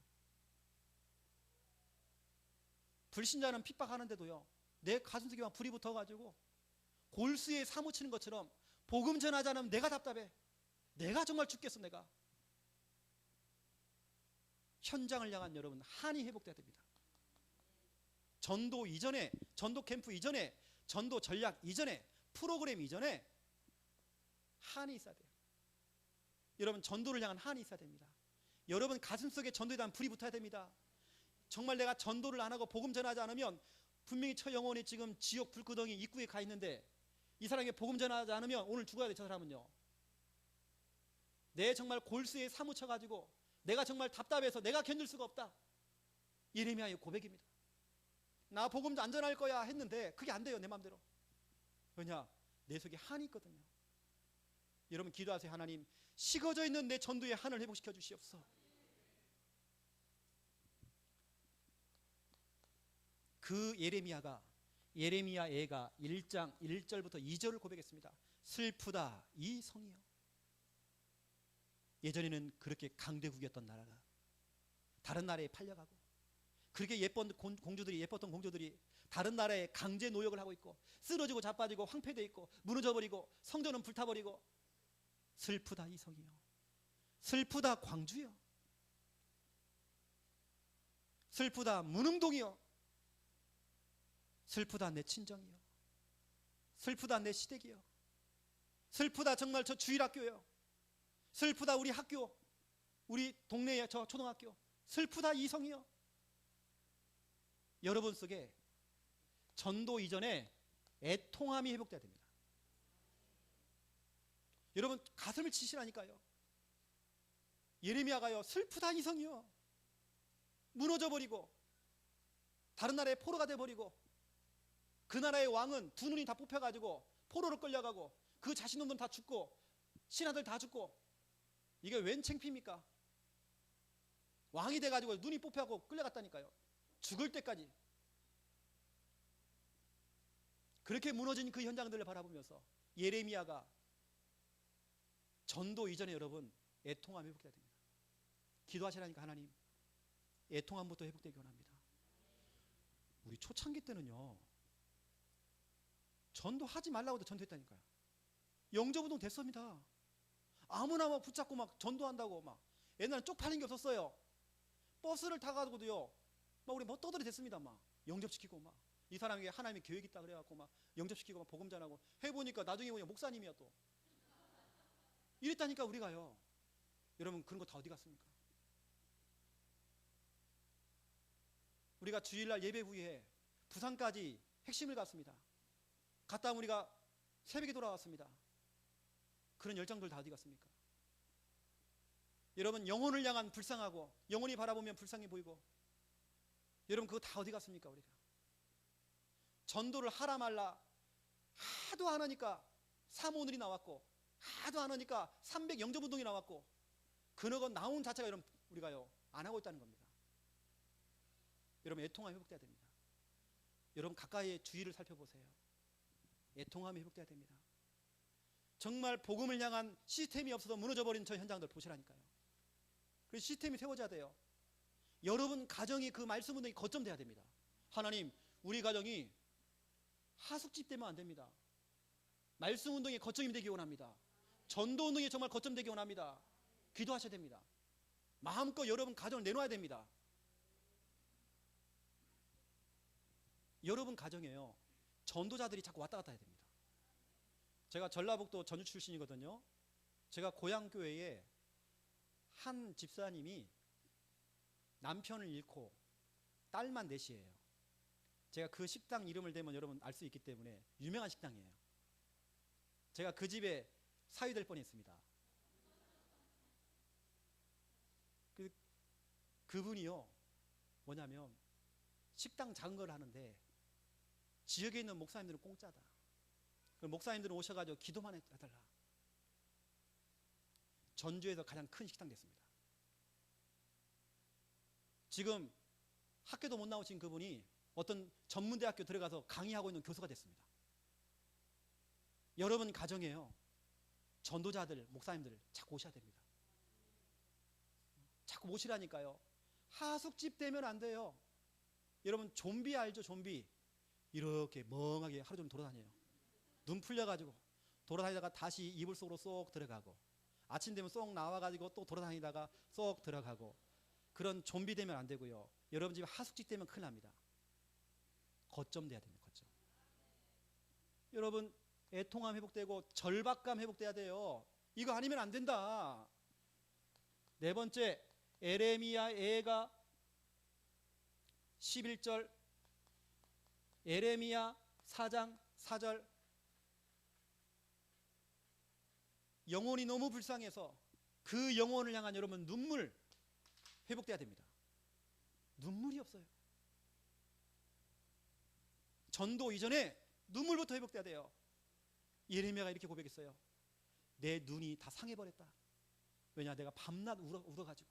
불신자는 핍박하는데도요, 내 가슴속에 막 불이 붙어가지고 골수에 사무치는 것처럼 복음 전하지 않으면 내가 답답해. 내가 정말 죽겠어. 내가. 현장을 향한 여러분 한이 회복돼야 됩니다. 전도 이전에, 전도 캠프 이전에, 전도 전략 이전에, 프로그램 이전에 한이 있어야 돼요. 여러분 전도를 향한 한이 있어야 됩니다. 여러분 가슴속에 전도에 대한 불이 붙어야 됩니다. 정말 내가 전도를 안 하고 복음 전하지 않으면 분명히 저 영혼이 지금 지옥 불구덩이 입구에 가 있는데 이 사람에게 복음 전하지 않으면 오늘 죽어야 돼. 저 사람은요. 내 정말 골수에 사무쳐가지고 내가 정말 답답해서 내가 견딜 수가 없다. 예레미야의 고백입니다. 나 복음 안 전할 거야 했는데 그게 안 돼요. 내 마음대로. 왜냐? 내 속에 한이 있거든요. 여러분 기도하세요. 하나님, 식어져 있는 내 전도의 한을 회복시켜 주시옵소서. 그 예레미야 애가 1장 1절부터 2절을 고백했습니다. 슬프다 이 성이여. 예전에는 그렇게 강대국이었던 나라가 다른 나라에 팔려가고, 그렇게 예뻤던 공주들이 다른 나라에 강제 노역을 하고 있고, 쓰러지고 자빠지고 황폐되어 있고 무너져버리고 성전은 불타버리고, 슬프다 이 성이여. 슬프다 광주여. 슬프다 문흥동이여. 슬프다 내 친정이여. 슬프다 내 시댁이여. 슬프다 정말 저 주일학교요. 슬프다 우리 학교, 우리 동네의 저 초등학교. 슬프다 이 성이여. 여러분 속에 전도 이전에 애통함이 회복돼야 됩니다. 여러분 가슴을 치시라니까요. 예레미야가요, 슬프다 이 성이여. 무너져버리고 다른 나라의 포로가 돼버리고, 그 나라의 왕은 두 눈이 다 뽑혀가지고 포로로 끌려가고, 그 자신놈들은 다 죽고 신하들 다 죽고, 이게 웬 창피입니까? 왕이 돼가지고 눈이 뽑혀가고 끌려갔다니까요. 죽을 때까지. 그렇게 무너진 그 현장들을 바라보면서 예레미야가 전도 이전에 여러분 애통함 회복돼야 됩니다. 기도하시라니까. 하나님, 애통함부터 회복되기 원합니다. 우리 초창기 때는요, 전도하지 말라고 해도 전도했다니까요. 영접운동 됐습니다. 아무나 막 붙잡고 막 전도한다고 막. 옛날에 쪽팔린 게 없었어요. 버스를 타가지고도요, 막 우리 뭐 떠들이 됐습니다. 막 영접시키고, 막 이 사람에게 하나님의 계획이 있다 그래갖고 막 영접시키고 막 복음 전하고 해보니까 나중에 보니까 목사님이야 또. 이랬다니까 우리가요. 여러분 그런 거 다 어디 갔습니까? 우리가 주일날 예배 후에 부산까지 핵심을 갔습니다. 갔다 오면 우리가 새벽에 돌아왔습니다. 그런 열정들 다 어디 갔습니까? 여러분 영혼을 향한 불쌍하고, 영혼이 바라보면 불쌍해 보이고, 여러분 그거 다 어디 갔습니까? 우리가 전도를 하라 말라 하도 안 하니까 사모늘이 나왔고, 하도 안 하니까 300 영접운동이 나왔고, 그너가 나온 자체가 여러분 우리가요 안 하고 있다는 겁니다. 여러분 애통함이 회복돼야 됩니다. 여러분 가까이의 주위를 살펴보세요. 애통함이 회복돼야 됩니다. 정말 복음을 향한 시스템이 없어서 무너져버린 저 현장들 보시라니까요. 그 시스템이 세워져야 돼요. 여러분 가정이 그 말씀 운동이 거점돼야 됩니다. 하나님, 우리 가정이 하숙집 되면 안 됩니다. 말씀 운동의 거점이 되기 원합니다. 전도 운동이 정말 거점되기 원합니다. 기도하셔야 됩니다. 마음껏 여러분 가정을 내놓아야 됩니다. 여러분 가정에요, 전도자들이 자꾸 왔다 갔다 해야 됩니다. 제가 전라북도 전주 출신이거든요. 제가 고향 교회에 한 집사님이 남편을 잃고 딸만 넷이에요. 제가 그 식당 이름을 대면 여러분 알 수 있기 때문에 유명한 식당이에요. 제가 그 집에 사위될 뻔했습니다. 그분이요 뭐냐면 식당 작은 걸 하는데 지역에 있는 목사님들은 공짜다. 목사님들은 오셔가지고 기도만 해달라. 전주에서 가장 큰 식당 됐습니다. 지금 학교도 못 나오신 그분이 어떤 전문대학교 들어가서 강의하고 있는 교수가 됐습니다. 여러분 가정에요, 전도자들, 목사님들 자꾸 오셔야 됩니다. 자꾸 모시라니까요. 하숙집 되면 안 돼요. 여러분 좀비 알죠? 좀비. 이렇게 멍하게 하루 종일 돌아다녀요. 눈 풀려가지고 돌아다니다가 다시 이불 속으로 쏙 들어가고, 아침 되면 쏙 나와가지고 또 돌아다니다가 쏙 들어가고, 그런 좀비 되면 안 되고요. 여러분 집 하숙집 되면 큰일 납니다. 거점 돼야 됩니다. 거점. 여러분 애통함 회복되고 절박감 회복돼야 돼요. 이거 아니면 안 된다. 네 번째, 에레미야가 11절, 에레미야 4장 4절. 영혼이 너무 불쌍해서 그 영혼을 향한 여러분 눈물 회복돼야 됩니다. 눈물이 없어요. 전도 이전에 눈물부터 회복돼야 돼요. 예레미야가 이렇게 고백했어요. 내 눈이 다 상해버렸다. 왜냐, 내가 밤낮 울어가지고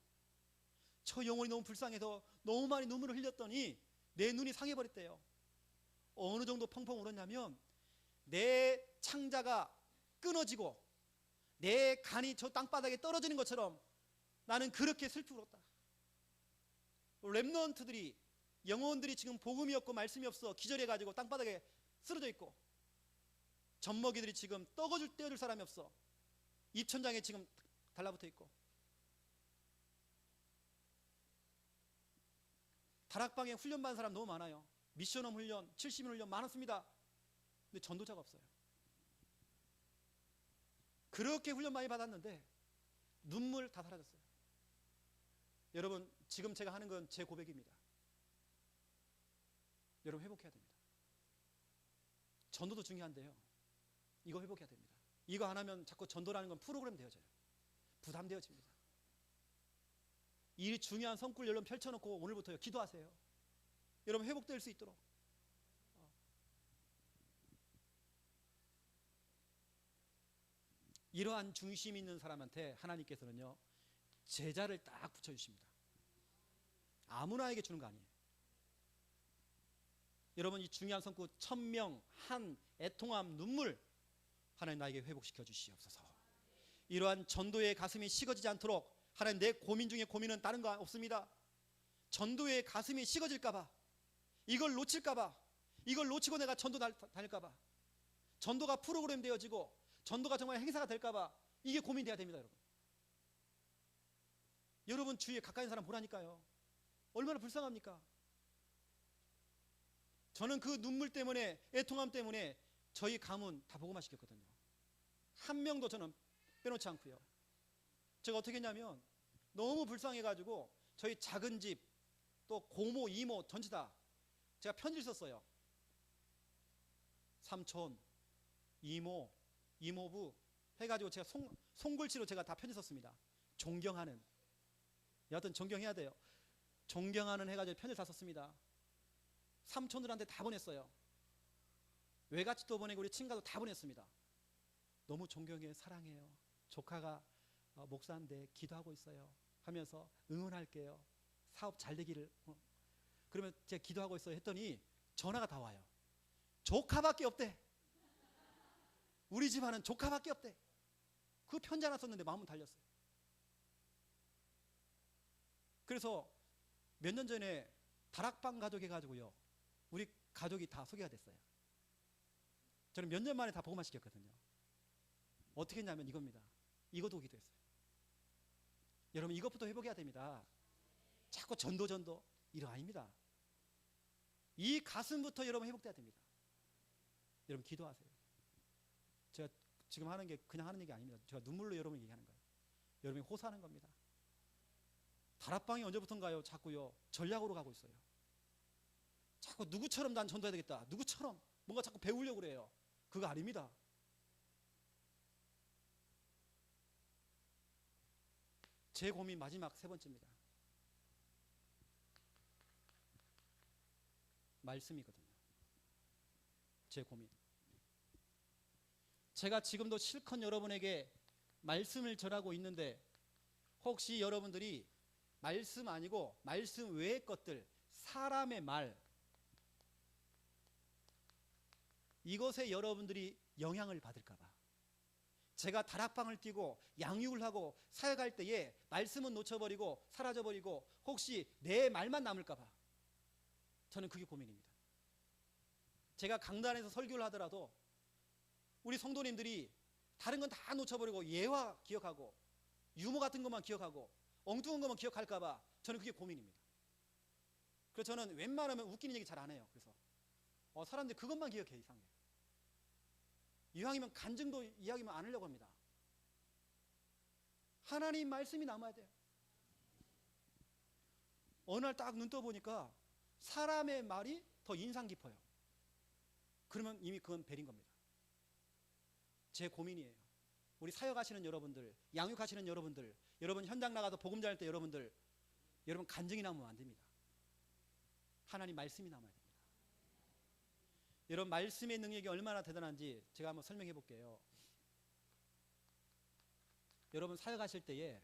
저 영혼이 너무 불쌍해서 너무 많이 눈물을 흘렸더니 내 눈이 상해버렸대요. 어느 정도 펑펑 울었냐면 내 창자가 끊어지고 내 간이 저 땅바닥에 떨어지는 것처럼 나는 그렇게 슬피 울었다. 렘넌트들이, 영혼들이 지금 복음이 없고 말씀이 없어 기절해가지고 땅바닥에 쓰러져 있고, 젖먹이들이 지금 떼어줄 사람이 없어 입천장에 지금 달라붙어 있고, 다락방에 훈련받은 사람 너무 많아요. 미션홈 훈련, 70인 훈련 많았습니다. 근데 전도자가 없어요. 그렇게 훈련 많이 받았는데 눈물 다 사라졌어요. 여러분 지금 제가 하는 건 제 고백입니다. 여러분 회복해야 됩니다. 전도도 중요한데요, 이거 회복해야 됩니다. 이거 안 하면 자꾸 전도라는 건 프로그램 되어져요. 부담되어집니다. 이 중요한 성꿀 여러분 펼쳐놓고 오늘부터요 기도하세요. 여러분 회복될 수 있도록. 이러한 중심 있는 사람한테 하나님께서는요 제자를 딱 붙여주십니다. 아무나에게 주는 거 아니에요. 여러분 이 중요한 성구 천명, 한, 애통함, 눈물, 하나님 나에게 회복시켜 주시옵소서. 이러한 전도의 가슴이 식어지지 않도록, 하나님 내 고민 중에 고민은 다른 거 없습니다. 전도의 가슴이 식어질까봐, 이걸 놓칠까봐, 이걸 놓치고 내가 전도 다닐까봐, 전도가 프로그램 되어지고 전도가 정말 행사가 될까봐 이게 고민돼야 됩니다. 여러분, 여러분 주위에 가까이 있는 사람 보라니까요. 얼마나 불쌍합니까? 저는 그 눈물 때문에, 애통함 때문에 저희 가문 다 복음화 시켰거든요. 한 명도 저는 빼놓지 않고요. 제가 어떻게 했냐면 너무 불쌍해가지고 저희 작은 집, 또 고모, 이모 전체 다 제가 편지를 썼어요. 삼촌, 이모, 이모부 해가지고 제가 손글씨로 제가 다 편지 썼습니다. 존경하는, 여하튼 존경해야 돼요. 존경하는 해가지고 편지를 다 썼습니다. 삼촌들한테 다 보냈어요. 외갓집도 보내고 우리 친가도 다 보냈습니다. 너무 존경해요, 사랑해요. 조카가 목사인데 기도하고 있어요 하면서 응원할게요. 사업 잘 되기를. 그러면 제가 기도하고 있어요 했더니 전화가 다 와요. 조카밖에 없대. 우리 집안은 조카밖에 없대. 그 편지 하나 썼는데 마음은 달렸어요. 그래서 몇 년 전에 다락방 가족 해가지고요 우리 가족이 다 소개가 됐어요. 저는 몇 년 만에 다 복음화 시켰거든요. 어떻게 했냐면 이겁니다. 이것도 기도했어요. 여러분 이것부터 회복해야 됩니다. 자꾸 전도 이거 아닙니다. 이 가슴부터 여러분 회복돼야 됩니다. 여러분 기도하세요. 제가 지금 하는 게 그냥 하는 얘기 아닙니다. 제가 눈물로 여러분 얘기하는 거예요. 여러분이 호소하는 겁니다. 다락방이 언제부턴가요 자꾸요 전략으로 가고 있어요. 자꾸 누구처럼 난 전도해야 되겠다, 누구처럼 뭔가 자꾸 배우려고 그래요. 그거 아닙니다. 제 고민 마지막 세 번째입니다. 말씀이거든요. 제 고민. 제가 지금도 실컷 여러분에게 말씀을 전하고 있는데 혹시 여러분들이 말씀 아니고 말씀 외의 것들, 사람의 말, 이것에 여러분들이 영향을 받을까 봐, 제가 다락방을 띄고 양육을 하고 사역할 때에 말씀은 놓쳐버리고 사라져버리고 혹시 내 말만 남을까 봐 저는 그게 고민입니다. 제가 강단에서 설교를 하더라도 우리 성도님들이 다른 건 다 놓쳐버리고 예화 기억하고 유머 같은 것만 기억하고 엉뚱한 것만 기억할까 봐 저는 그게 고민입니다. 그래서 저는 웬만하면 웃기는 얘기 잘 안 해요. 그래서 사람들이 그것만 기억해. 이상해. 이왕이면 간증도 이야기만 안 하려고 합니다. 하나님 말씀이 남아야 돼요. 어느 날 딱 눈 떠보니까 사람의 말이 더 인상 깊어요. 그러면 이미 그건 벨인 겁니다. 제 고민이에요. 우리 사역하시는 여러분들, 양육하시는 여러분들, 여러분 현장 나가서 복음 전할 때 여러분 간증이 남으면 안 됩니다. 하나님 말씀이 남아야 됩니다. 여러분 말씀의 능력이 얼마나 대단한지 제가 한번 설명해 볼게요. 여러분 사역하실 때에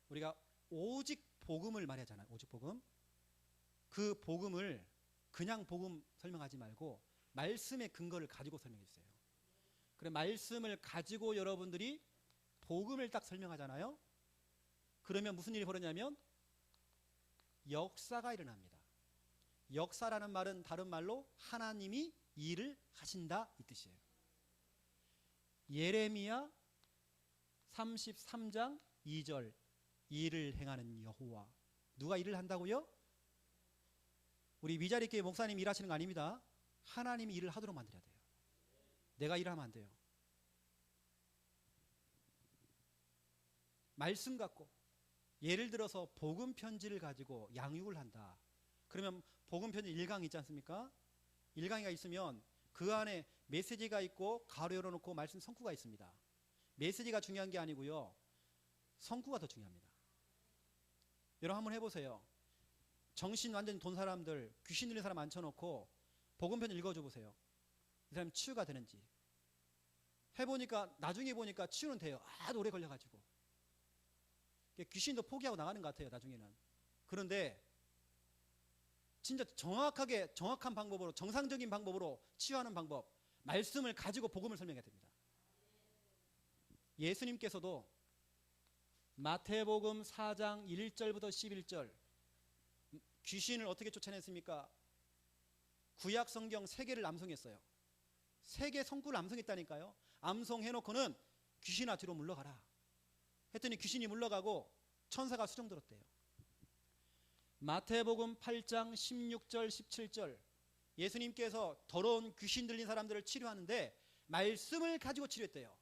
우리가 오직 복음을 말하잖아요. 오직 복음. 그 복음을 그냥 복음 설명하지 말고 말씀의 근거를 가지고 설명해 주세요. 그래, 말씀을 가지고 여러분들이 복음을 딱 설명하잖아요. 그러면 무슨 일이 벌어지냐면 역사가 일어납니다. 역사라는 말은 다른 말로 하나님이 일을 하신다 이 뜻이에요. 예레미야 33장 2절 일을 행하는 여호와. 누가 일을 한다고요? 우리 위자리교회 목사님 일하시는 거 아닙니다. 하나님이 일을 하도록 만들어야 돼요. 내가 일하면 안 돼요. 말씀 갖고 예를 들어서 복음 편지를 가지고 양육을 한다. 그러면 복음 편지 1강 있지 않습니까? 1강이가 있으면 그 안에 메시지가 있고 가로 열어놓고 말씀 성구가 있습니다. 메시지가 중요한 게 아니고요, 성구가 더 중요합니다. 여러분 한번 해보세요. 정신 완전히 돈 사람들, 귀신 들린 사람 앉혀놓고 복음 편지 읽어줘 보세요. 이 사람 치유가 되는지. 해보니까 나중에 보니까 치유는 돼요. 아주 오래 걸려가지고 귀신도 포기하고 나가는 것 같아요 나중에는. 그런데 진짜 정확한 방법으로, 정상적인 방법으로 치유하는 방법, 말씀을 가지고 복음을 설명해야 됩니다. 예수님께서도 마태복음 4장 1절부터 11절 귀신을 어떻게 쫓아냈습니까? 구약 성경 3개를 암송했어요. 3개 성구를 암송했다니까요. 암송해놓고는 귀신아 뒤로 물러가라 했더니 귀신이 물러가고 천사가 수정 들었대요. 마태복음 8장 16절 17절 예수님께서 더러운 귀신 들린 사람들을 치료하는데 말씀을 가지고 치료했대요.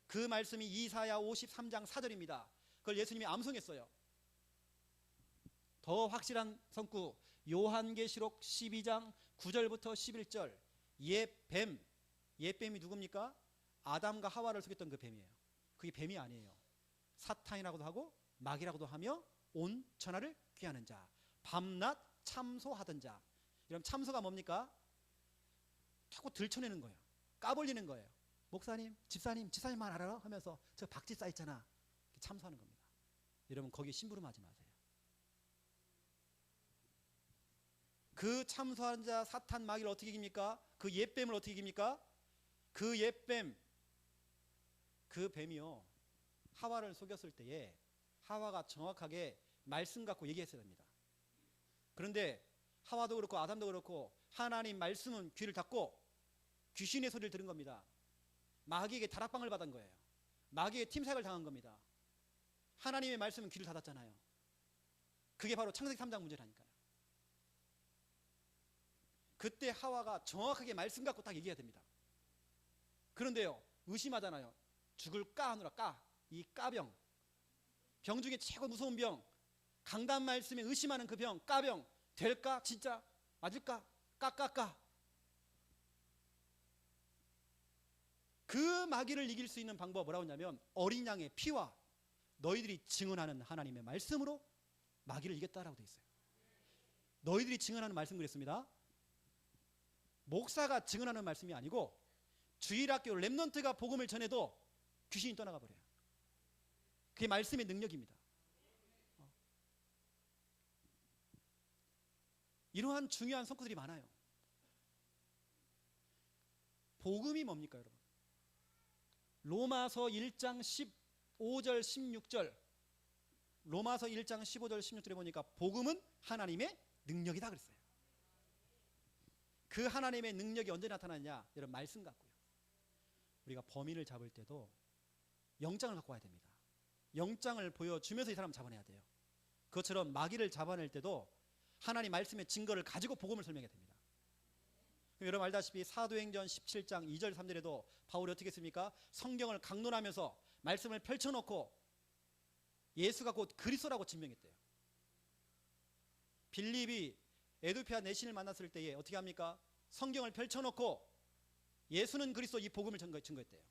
그 말씀이 이사야 53장 4절입니다. 그걸 예수님이 암송했어요. 더 확실한 성구 요한계시록 12장 9절부터 11절 옛뱀이 누굽니까? 아담과 하와를 속였던 그 뱀이에요. 그게 뱀이 아니에요. 사탄이라고도 하고 마귀라고도 하며 온 천하를 꾀하는 자, 밤낮 참소하던 자. 이런 참소가 뭡니까? 자꾸 들춰내는 거예요. 까불리는 거예요. 목사님, 집사님만 알아? 하면서 저 박집사 있잖아. 참소하는 겁니다. 여러분 거기에 심부름하지 마세요. 그 참소하는 자 사탄 마귀를 어떻게 이깁니까? 그 옛뱀을 어떻게 이깁니까? 그 옛뱀, 그 뱀이요, 하와를 속였을 때에 하와가 정확하게 말씀 갖고 얘기했어야 됩니다. 그런데 하와도 그렇고 아담도 그렇고 하나님 말씀은 귀를 닫고 귀신의 소리를 들은 겁니다. 마귀에게 다락방을 받은 거예요. 마귀에게 팀삭을 당한 겁니다. 하나님의 말씀은 귀를 닫았잖아요. 그게 바로 창세기 3장 문제라니까요. 그때 하와가 정확하게 말씀 갖고 딱 얘기해야 됩니다. 그런데요, 의심하잖아요. 죽을까 하느라 이 까병, 병 중에 최고 무서운 병, 강단 말씀에 의심하는 그 병, 까병 될까? 진짜 맞을까? 까까까. 그 마귀를 이길 수 있는 방법 뭐라고 하냐면 어린 양의 피와 너희들이 증언하는 하나님의 말씀으로 마귀를 이겼다라고 되어 있어요. 너희들이 증언하는 말씀 그랬습니다. 목사가 증언하는 말씀이 아니고 주일학교 렘넌트가 복음을 전해도 귀신이 떠나가 버려요. 그게 말씀의 능력입니다. 이러한 중요한 성과들이 많아요. 복음이 뭡니까, 여러분? 로마서 1장 15절 16절, 로마서 1장 15절 16절에 보니까 복음은 하나님의 능력이다 그랬어요. 그 하나님의 능력이 언제 나타나냐? 여러분, 말씀 갖고요. 우리가 범인을 잡을 때도 영장을 갖고 와야 됩니다. 영장을 보여주면서 이 사람 잡아내야 돼요. 그것처럼 마귀를 잡아낼 때도 하나님 말씀의 증거를 가지고 복음을 설명해야 됩니다. 여러분 알다시피 사도행전 17장 2절 3절에도 바울이 어떻게 했습니까? 성경을 강론하면서 말씀을 펼쳐놓고 예수가 곧 그리스도라고 증명했대요. 빌립이 에도피아 내신을 만났을 때에 어떻게 합니까? 성경을 펼쳐놓고 예수는 그리스도, 이 복음을 증거했대요.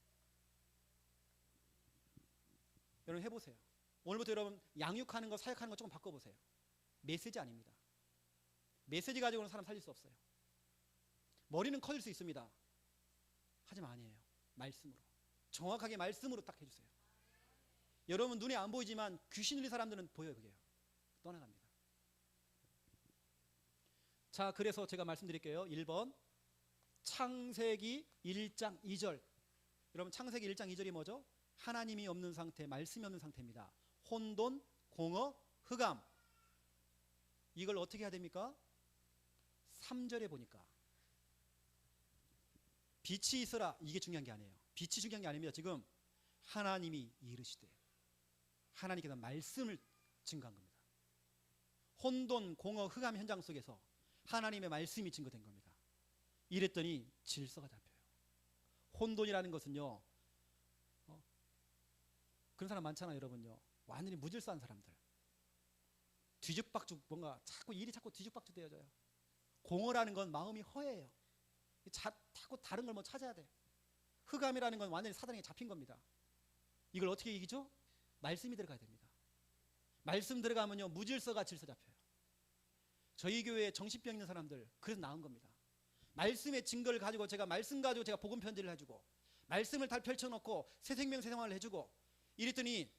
여러분 해보세요. 오늘부터 여러분 양육하는 거, 사역하는 거 조금 바꿔보세요. 메시지 아닙니다. 메시지 가지고는 사람 살릴 수 없어요. 머리는 커질 수 있습니다. 하지만 아니에요. 말씀으로, 정확하게 말씀으로 딱 해주세요. 여러분 눈에 안 보이지만 귀신 들린 사람들은 보여요. 그게요. 떠나갑니다. 자, 그래서 제가 말씀드릴게요. 1번 창세기 1장 2절. 여러분 창세기 1장 2절이 뭐죠? 하나님이 없는 상태, 말씀이 없는 상태입니다. 혼돈, 공허, 흑암. 이걸 어떻게 해야 됩니까? 3절에 보니까 빛이 있어라. 이게 중요한 게 아니에요. 빛이 중요한 게 아닙니다. 지금 하나님이 이르시되, 하나님께서 말씀을 증거한 겁니다. 혼돈, 공허, 흑암 현장 속에서 하나님의 말씀이 증거된 겁니다. 이랬더니 질서가 잡혀요. 혼돈이라는 것은요, 그런 사람 많잖아요, 여러분요. 완전히 무질서한 사람들. 뒤죽박죽, 뭔가 일이 자꾸 뒤죽박죽 되어져요. 공허라는 건 마음이 허해요. 자꾸 다른 걸 뭐 찾아야 돼. 흑암이라는 건 완전히 사단에게 잡힌 겁니다. 이걸 어떻게 이기죠? 말씀이 들어가야 됩니다. 말씀 들어가면요, 무질서가 질서 잡혀요. 저희 교회에 정신병 있는 사람들, 그래서 나온 겁니다. 말씀의 증거를 가지고 제가 말씀 가지고 제가 복음 편지를 해주고, 말씀을 다 펼쳐놓고 새 생명 새 생활을 해주고, 이랬더니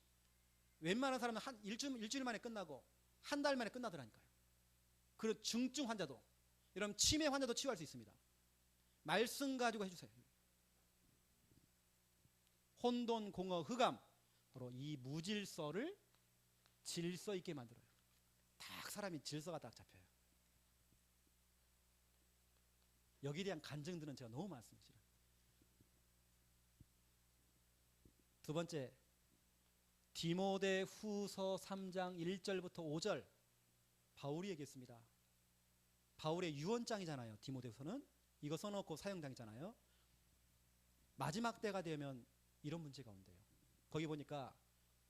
웬만한 사람은 일주일 만에 끝나고 한 달 만에 끝나더라니까요. 그리고 중증 환자도, 여러분 치매 환자도 치유할 수 있습니다. 말씀 가지고 해주세요. 혼돈, 공허, 흑암, 바로 이 무질서를 질서 있게 만들어요. 딱 사람이 질서가 딱 잡혀요. 여기에 대한 간증들은 제가 너무 많습니다. 두 번째, 디모데 후서 3장 1절부터 5절, 바울이 얘기했습니다. 바울의 유언장이잖아요. 디모데후서는 이거 써놓고 사형당이잖아요. 마지막 때가 되면 이런 문제가 온대요. 거기 보니까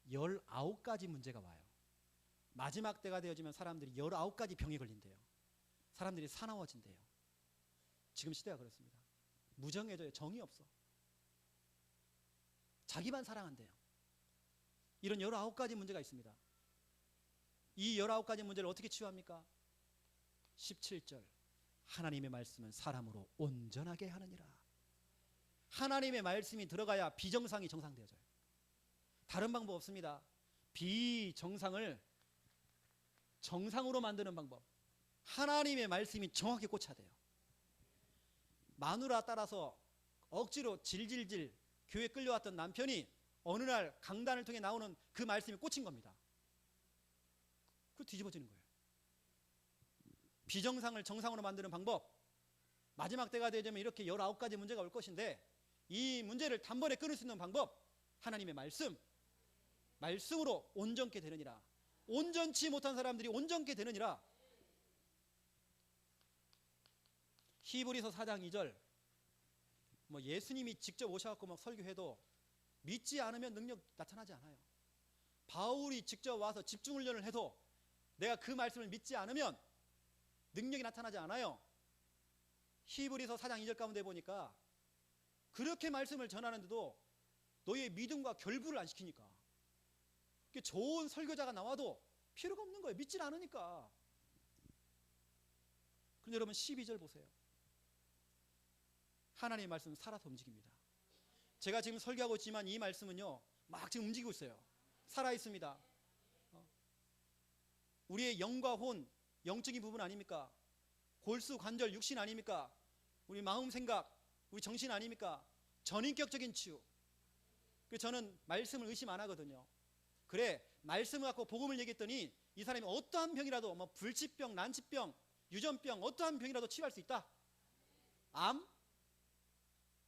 19가지 문제가 와요. 마지막 때가 되어지면 사람들이 19가지 병에 걸린대요. 사람들이 사나워진대요. 지금 시대가 그렇습니다. 무정해져요. 정이 없어. 자기만 사랑한대요. 이런 19가지 문제가 있습니다. 이 19가지 문제를 어떻게 치유합니까? 17절, 하나님의 말씀은 사람으로 온전하게 하느니라. 하나님의 말씀이 들어가야 비정상이 정상되어져요. 다른 방법 없습니다. 비정상을 정상으로 만드는 방법, 하나님의 말씀이 정확히 꽂혀야 돼요. 마누라 따라서 억지로 질질질 교회 끌려왔던 남편이 어느 날 강단을 통해 나오는 그 말씀이 꽂힌 겁니다. 그거 뒤집어지는 거예요. 비정상을 정상으로 만드는 방법, 마지막 때가 되면 이렇게 19가지 문제가 올 것인데, 이 문제를 단번에 끊을 수 있는 방법, 하나님의 말씀, 말씀으로 온전케 되느니라. 온전치 못한 사람들이 온전케 되느니라. 히브리서 4장 2절, 뭐 예수님이 직접 오셔갖고 막 설교해도 믿지 않으면 능력 나타나지 않아요. 바울이 직접 와서 집중훈련을 해도 내가 그 말씀을 믿지 않으면 능력이 나타나지 않아요. 히브리서 4장 2절 가운데 보니까 그렇게 말씀을 전하는데도 너희의 믿음과 결부를 안 시키니까, 좋은 설교자가 나와도 필요가 없는 거예요. 믿질 않으니까. 그런데 여러분 12절 보세요. 하나님의 말씀은 살아서 움직입니다. 제가 지금 설교하고 있지만 이 말씀은요 막 지금 움직이고 있어요. 살아 있습니다. 우리의 영과 혼, 영적인 부분 아닙니까? 골수, 관절, 육신 아닙니까? 우리 마음, 생각, 우리 정신 아닙니까? 전인격적인 치유. 그래서 저는 말씀을 의심 안 하거든요. 그래, 말씀을 갖고 복음을 얘기했더니 이 사람이 어떠한 병이라도 뭐 불치병, 난치병, 유전병 어떠한 병이라도 치유할 수 있다. 암?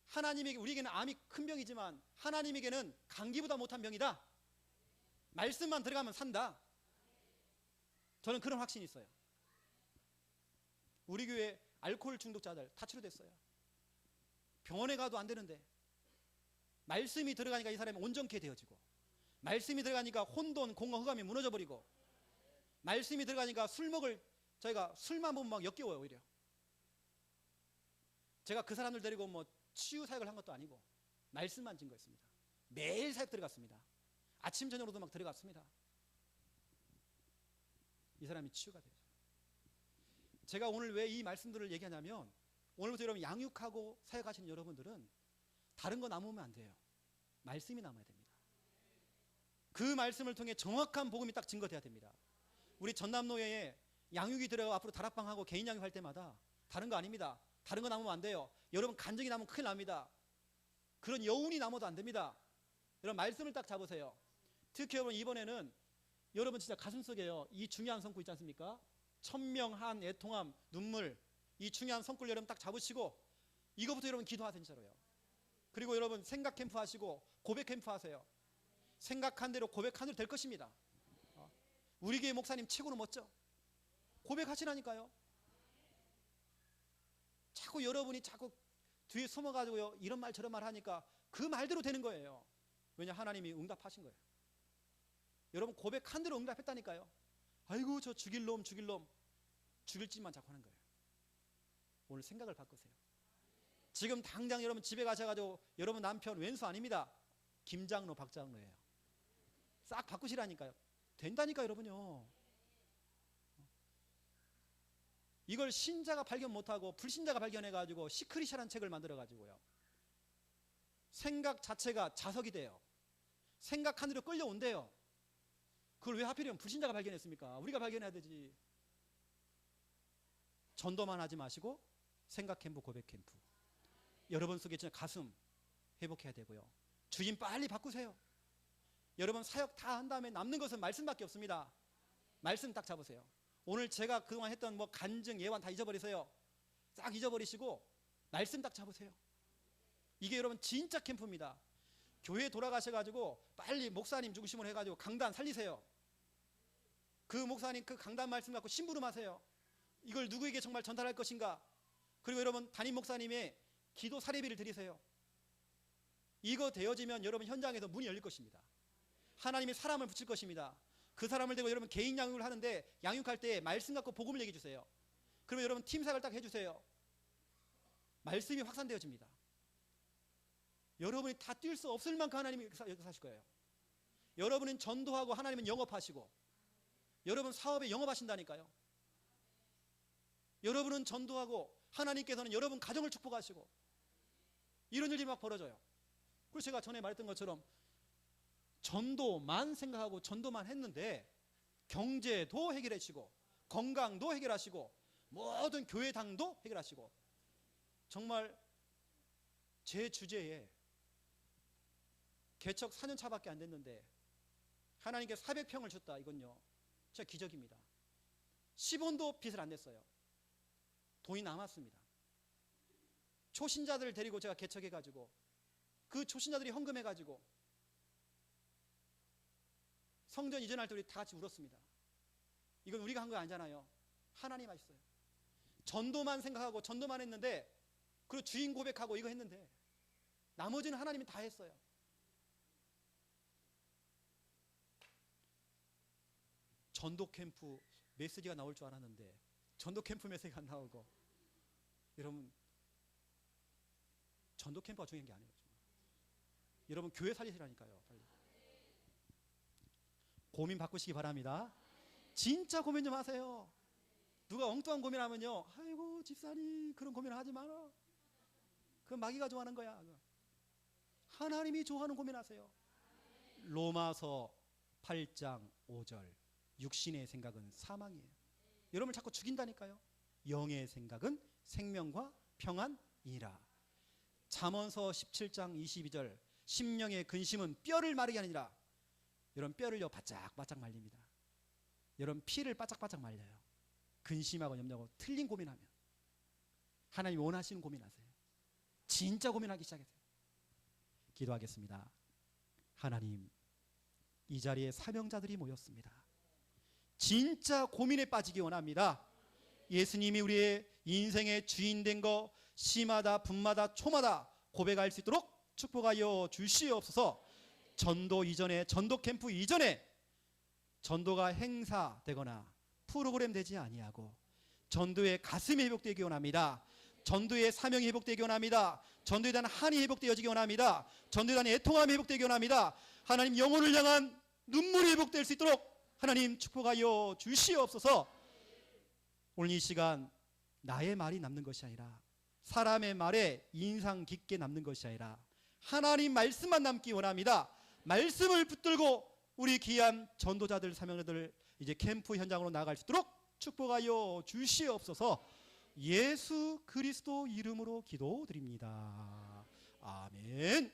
하나님에게, 우리에게는 암이 큰 병이지만 하나님에게는 감기보다 못한 병이다. 말씀만 들어가면 산다. 저는 그런 확신이 있어요. 우리 교회 알코올 중독자들 다 치료됐어요. 병원에 가도 안 되는데 말씀이 들어가니까 이 사람이 온전케 되어지고, 말씀이 들어가니까 혼돈, 공허, 흑암이 무너져 버리고, 말씀이 들어가니까 저희가 술만 보면 막 역겨워요. 오히려 제가 그 사람들 데리고 뭐 치유 사역을 한 것도 아니고 말씀만 증거했습니다. 매일 사역 들어갔습니다. 아침 저녁으로도 막 들어갔습니다. 이 사람이 치유가 되죠. 제가 오늘 왜 이 말씀들을 얘기하냐면, 오늘부터 여러분 양육하고 사역하시는 여러분들은 다른 거 남으면 안 돼요. 말씀이 남아야 됩니다. 그 말씀을 통해 정확한 복음이 딱 증거돼야 됩니다. 우리 전남노예에 양육이 들어가 앞으로 다락방하고 개인 양육할 때마다 다른 거 아닙니다. 다른 거 남으면 안 돼요. 여러분 간증이 남으면 큰일 납니다. 그런 여운이 남아도 안 됩니다. 여러분 말씀을 딱 잡으세요. 특히 여러분 이번에는 여러분 진짜 가슴속에요 이 중요한 성구 있지 않습니까? 천명한 애통함, 눈물, 이 중요한 성구를 여러분 딱 잡으시고 이거부터 여러분 기도하세요. 진짜로요. 그리고 여러분 생각 캠프 하시고 고백 캠프 하세요. 생각한 대로 고백한 대로 될 것입니다. 우리 교회 목사님 최고로 멋져. 고백하시라니까요. 자꾸 여러분이 자꾸 뒤에 숨어가지고요 이런 말 저런 말 하니까 그 말대로 되는 거예요. 왜냐, 하나님이 응답하신 거예요. 여러분 고백한 대로 응답했다니까요. 아이고 저 죽일 놈 죽일 짓만 자꾸 하는 거예요. 오늘 생각을 바꾸세요. 지금 당장 여러분 집에 가셔가지고 여러분 남편 왼수 아닙니다. 김장로 박장로예요. 싹 바꾸시라니까요. 된다니까 여러분요. 이걸 신자가 발견 못하고 불신자가 발견해가지고 시크릿이라는 책을 만들어가지고요 생각 자체가 자석이 돼요. 생각한 대로 끌려온대요. 그걸 왜 하필이면 불신자가 발견했습니까? 우리가 발견해야 되지. 전도만 하지 마시고 생각 캠프, 고백 캠프 여러분 속에 진짜 가슴 회복해야 되고요. 주인 빨리 바꾸세요. 여러분 사역 다 한 다음에 남는 것은 말씀밖에 없습니다. 말씀 딱 잡으세요. 오늘 제가 그동안 했던 뭐 간증, 예완 다 잊어버리세요. 싹 잊어버리시고 말씀 딱 잡으세요. 이게 여러분 진짜 캠프입니다. 교회 돌아가셔가지고 빨리 목사님 중심으로 해가지고 강단 살리세요. 그 목사님 그 강단 말씀 갖고 심부름하세요. 이걸 누구에게 정말 전달할 것인가. 그리고 여러분 담임 목사님의 기도 사례비를 드리세요. 이거 되어지면 여러분 현장에서 문이 열릴 것입니다. 하나님이 사람을 붙일 것입니다. 그 사람을 대고 여러분 개인 양육을 하는데 양육할 때 말씀 갖고 복음을 얘기해 주세요. 그러면 여러분 팀사역을 딱 해주세요. 말씀이 확산되어집니다. 여러분이 다 뛸 수 없을 만큼 하나님이 역사하실 거예요. 여러분은 전도하고 하나님은 영업하시고, 여러분 사업에 영업하신다니까요. 여러분은 전도하고 하나님께서는 여러분 가정을 축복하시고, 이런 일이 막 벌어져요. 그래서 제가 전에 말했던 것처럼 전도만 생각하고 전도만 했는데 경제도 해결하시고 건강도 해결하시고 모든 교회당도 해결하시고, 정말 제 주제에 개척 4년 차밖에 안 됐는데 하나님께 400평을 줬다. 이건요 진짜 기적입니다. 10원도 빚을 안 냈어요. 돈이 남았습니다. 초신자들을 데리고 제가 개척해가지고 그 초신자들이 헌금해가지고 성전 이전할 때 우리 다 같이 울었습니다. 이건 우리가 한 거 아니잖아요. 하나님 하셨어요. 전도만 생각하고 전도만 했는데, 그리고 주인 고백하고 이거 했는데 나머지는 하나님이 다 했어요. 전도 캠프 메시지가 나올 줄 알았는데 전도 캠프 메시지가 안 나오고, 여러분 전도 캠프가 중요한 게 아니에요. 여러분 교회 살리시라니까요. 빨리 고민 바꾸시기 바랍니다. 진짜 고민 좀 하세요. 누가 엉뚱한 고민하면요, 아이고 집사님 그런 고민 하지 마라. 그건 마귀가 좋아하는 거야. 하나님이 좋아하는 고민하세요. 로마서 8장 5절. 육신의 생각은 사망이에요. 여러분을 자꾸 죽인다니까요. 영의 생각은 생명과 평안이라. 잠언서 17장 22절. 심령의 근심은 뼈를 마르게 하느니라. 여러분 뼈를요 바짝바짝 말립니다. 여러분 피를 바짝바짝 말려요. 근심하고 염려하고 틀린 고민하면. 하나님 원하시는 고민하세요. 진짜 고민하기 시작하세요. 기도하겠습니다. 하나님, 이 자리에 사명자들이 모였습니다. 진짜 고민에 빠지기 원합니다. 예수님이 우리의 인생의 주인 된 거 시마다 분마다 초마다 고백할 수 있도록 축복하여 주시옵소서. 전도 이전에, 전도 캠프 이전에 전도가 행사되거나 프로그램 되지 아니하고 전도의 가슴이 회복되기 원합니다. 전도의 사명이 회복되기 원합니다. 전도에 대한 한이 회복되어지기 원합니다. 전도에 대한 애통함이 회복되기 원합니다. 하나님 영혼을 향한 눈물이 회복될 수 있도록 하나님 축복하여 주시옵소서. 오늘 이 시간 나의 말이 남는 것이 아니라 사람의 말에 인상 깊게 남는 것이 아니라 하나님 말씀만 남기 원합니다. 말씀을 붙들고 우리 귀한 전도자들 사명자들 이제 캠프 현장으로 나아갈 수 있도록 축복하여 주시옵소서. 예수 그리스도 이름으로 기도드립니다. 아멘.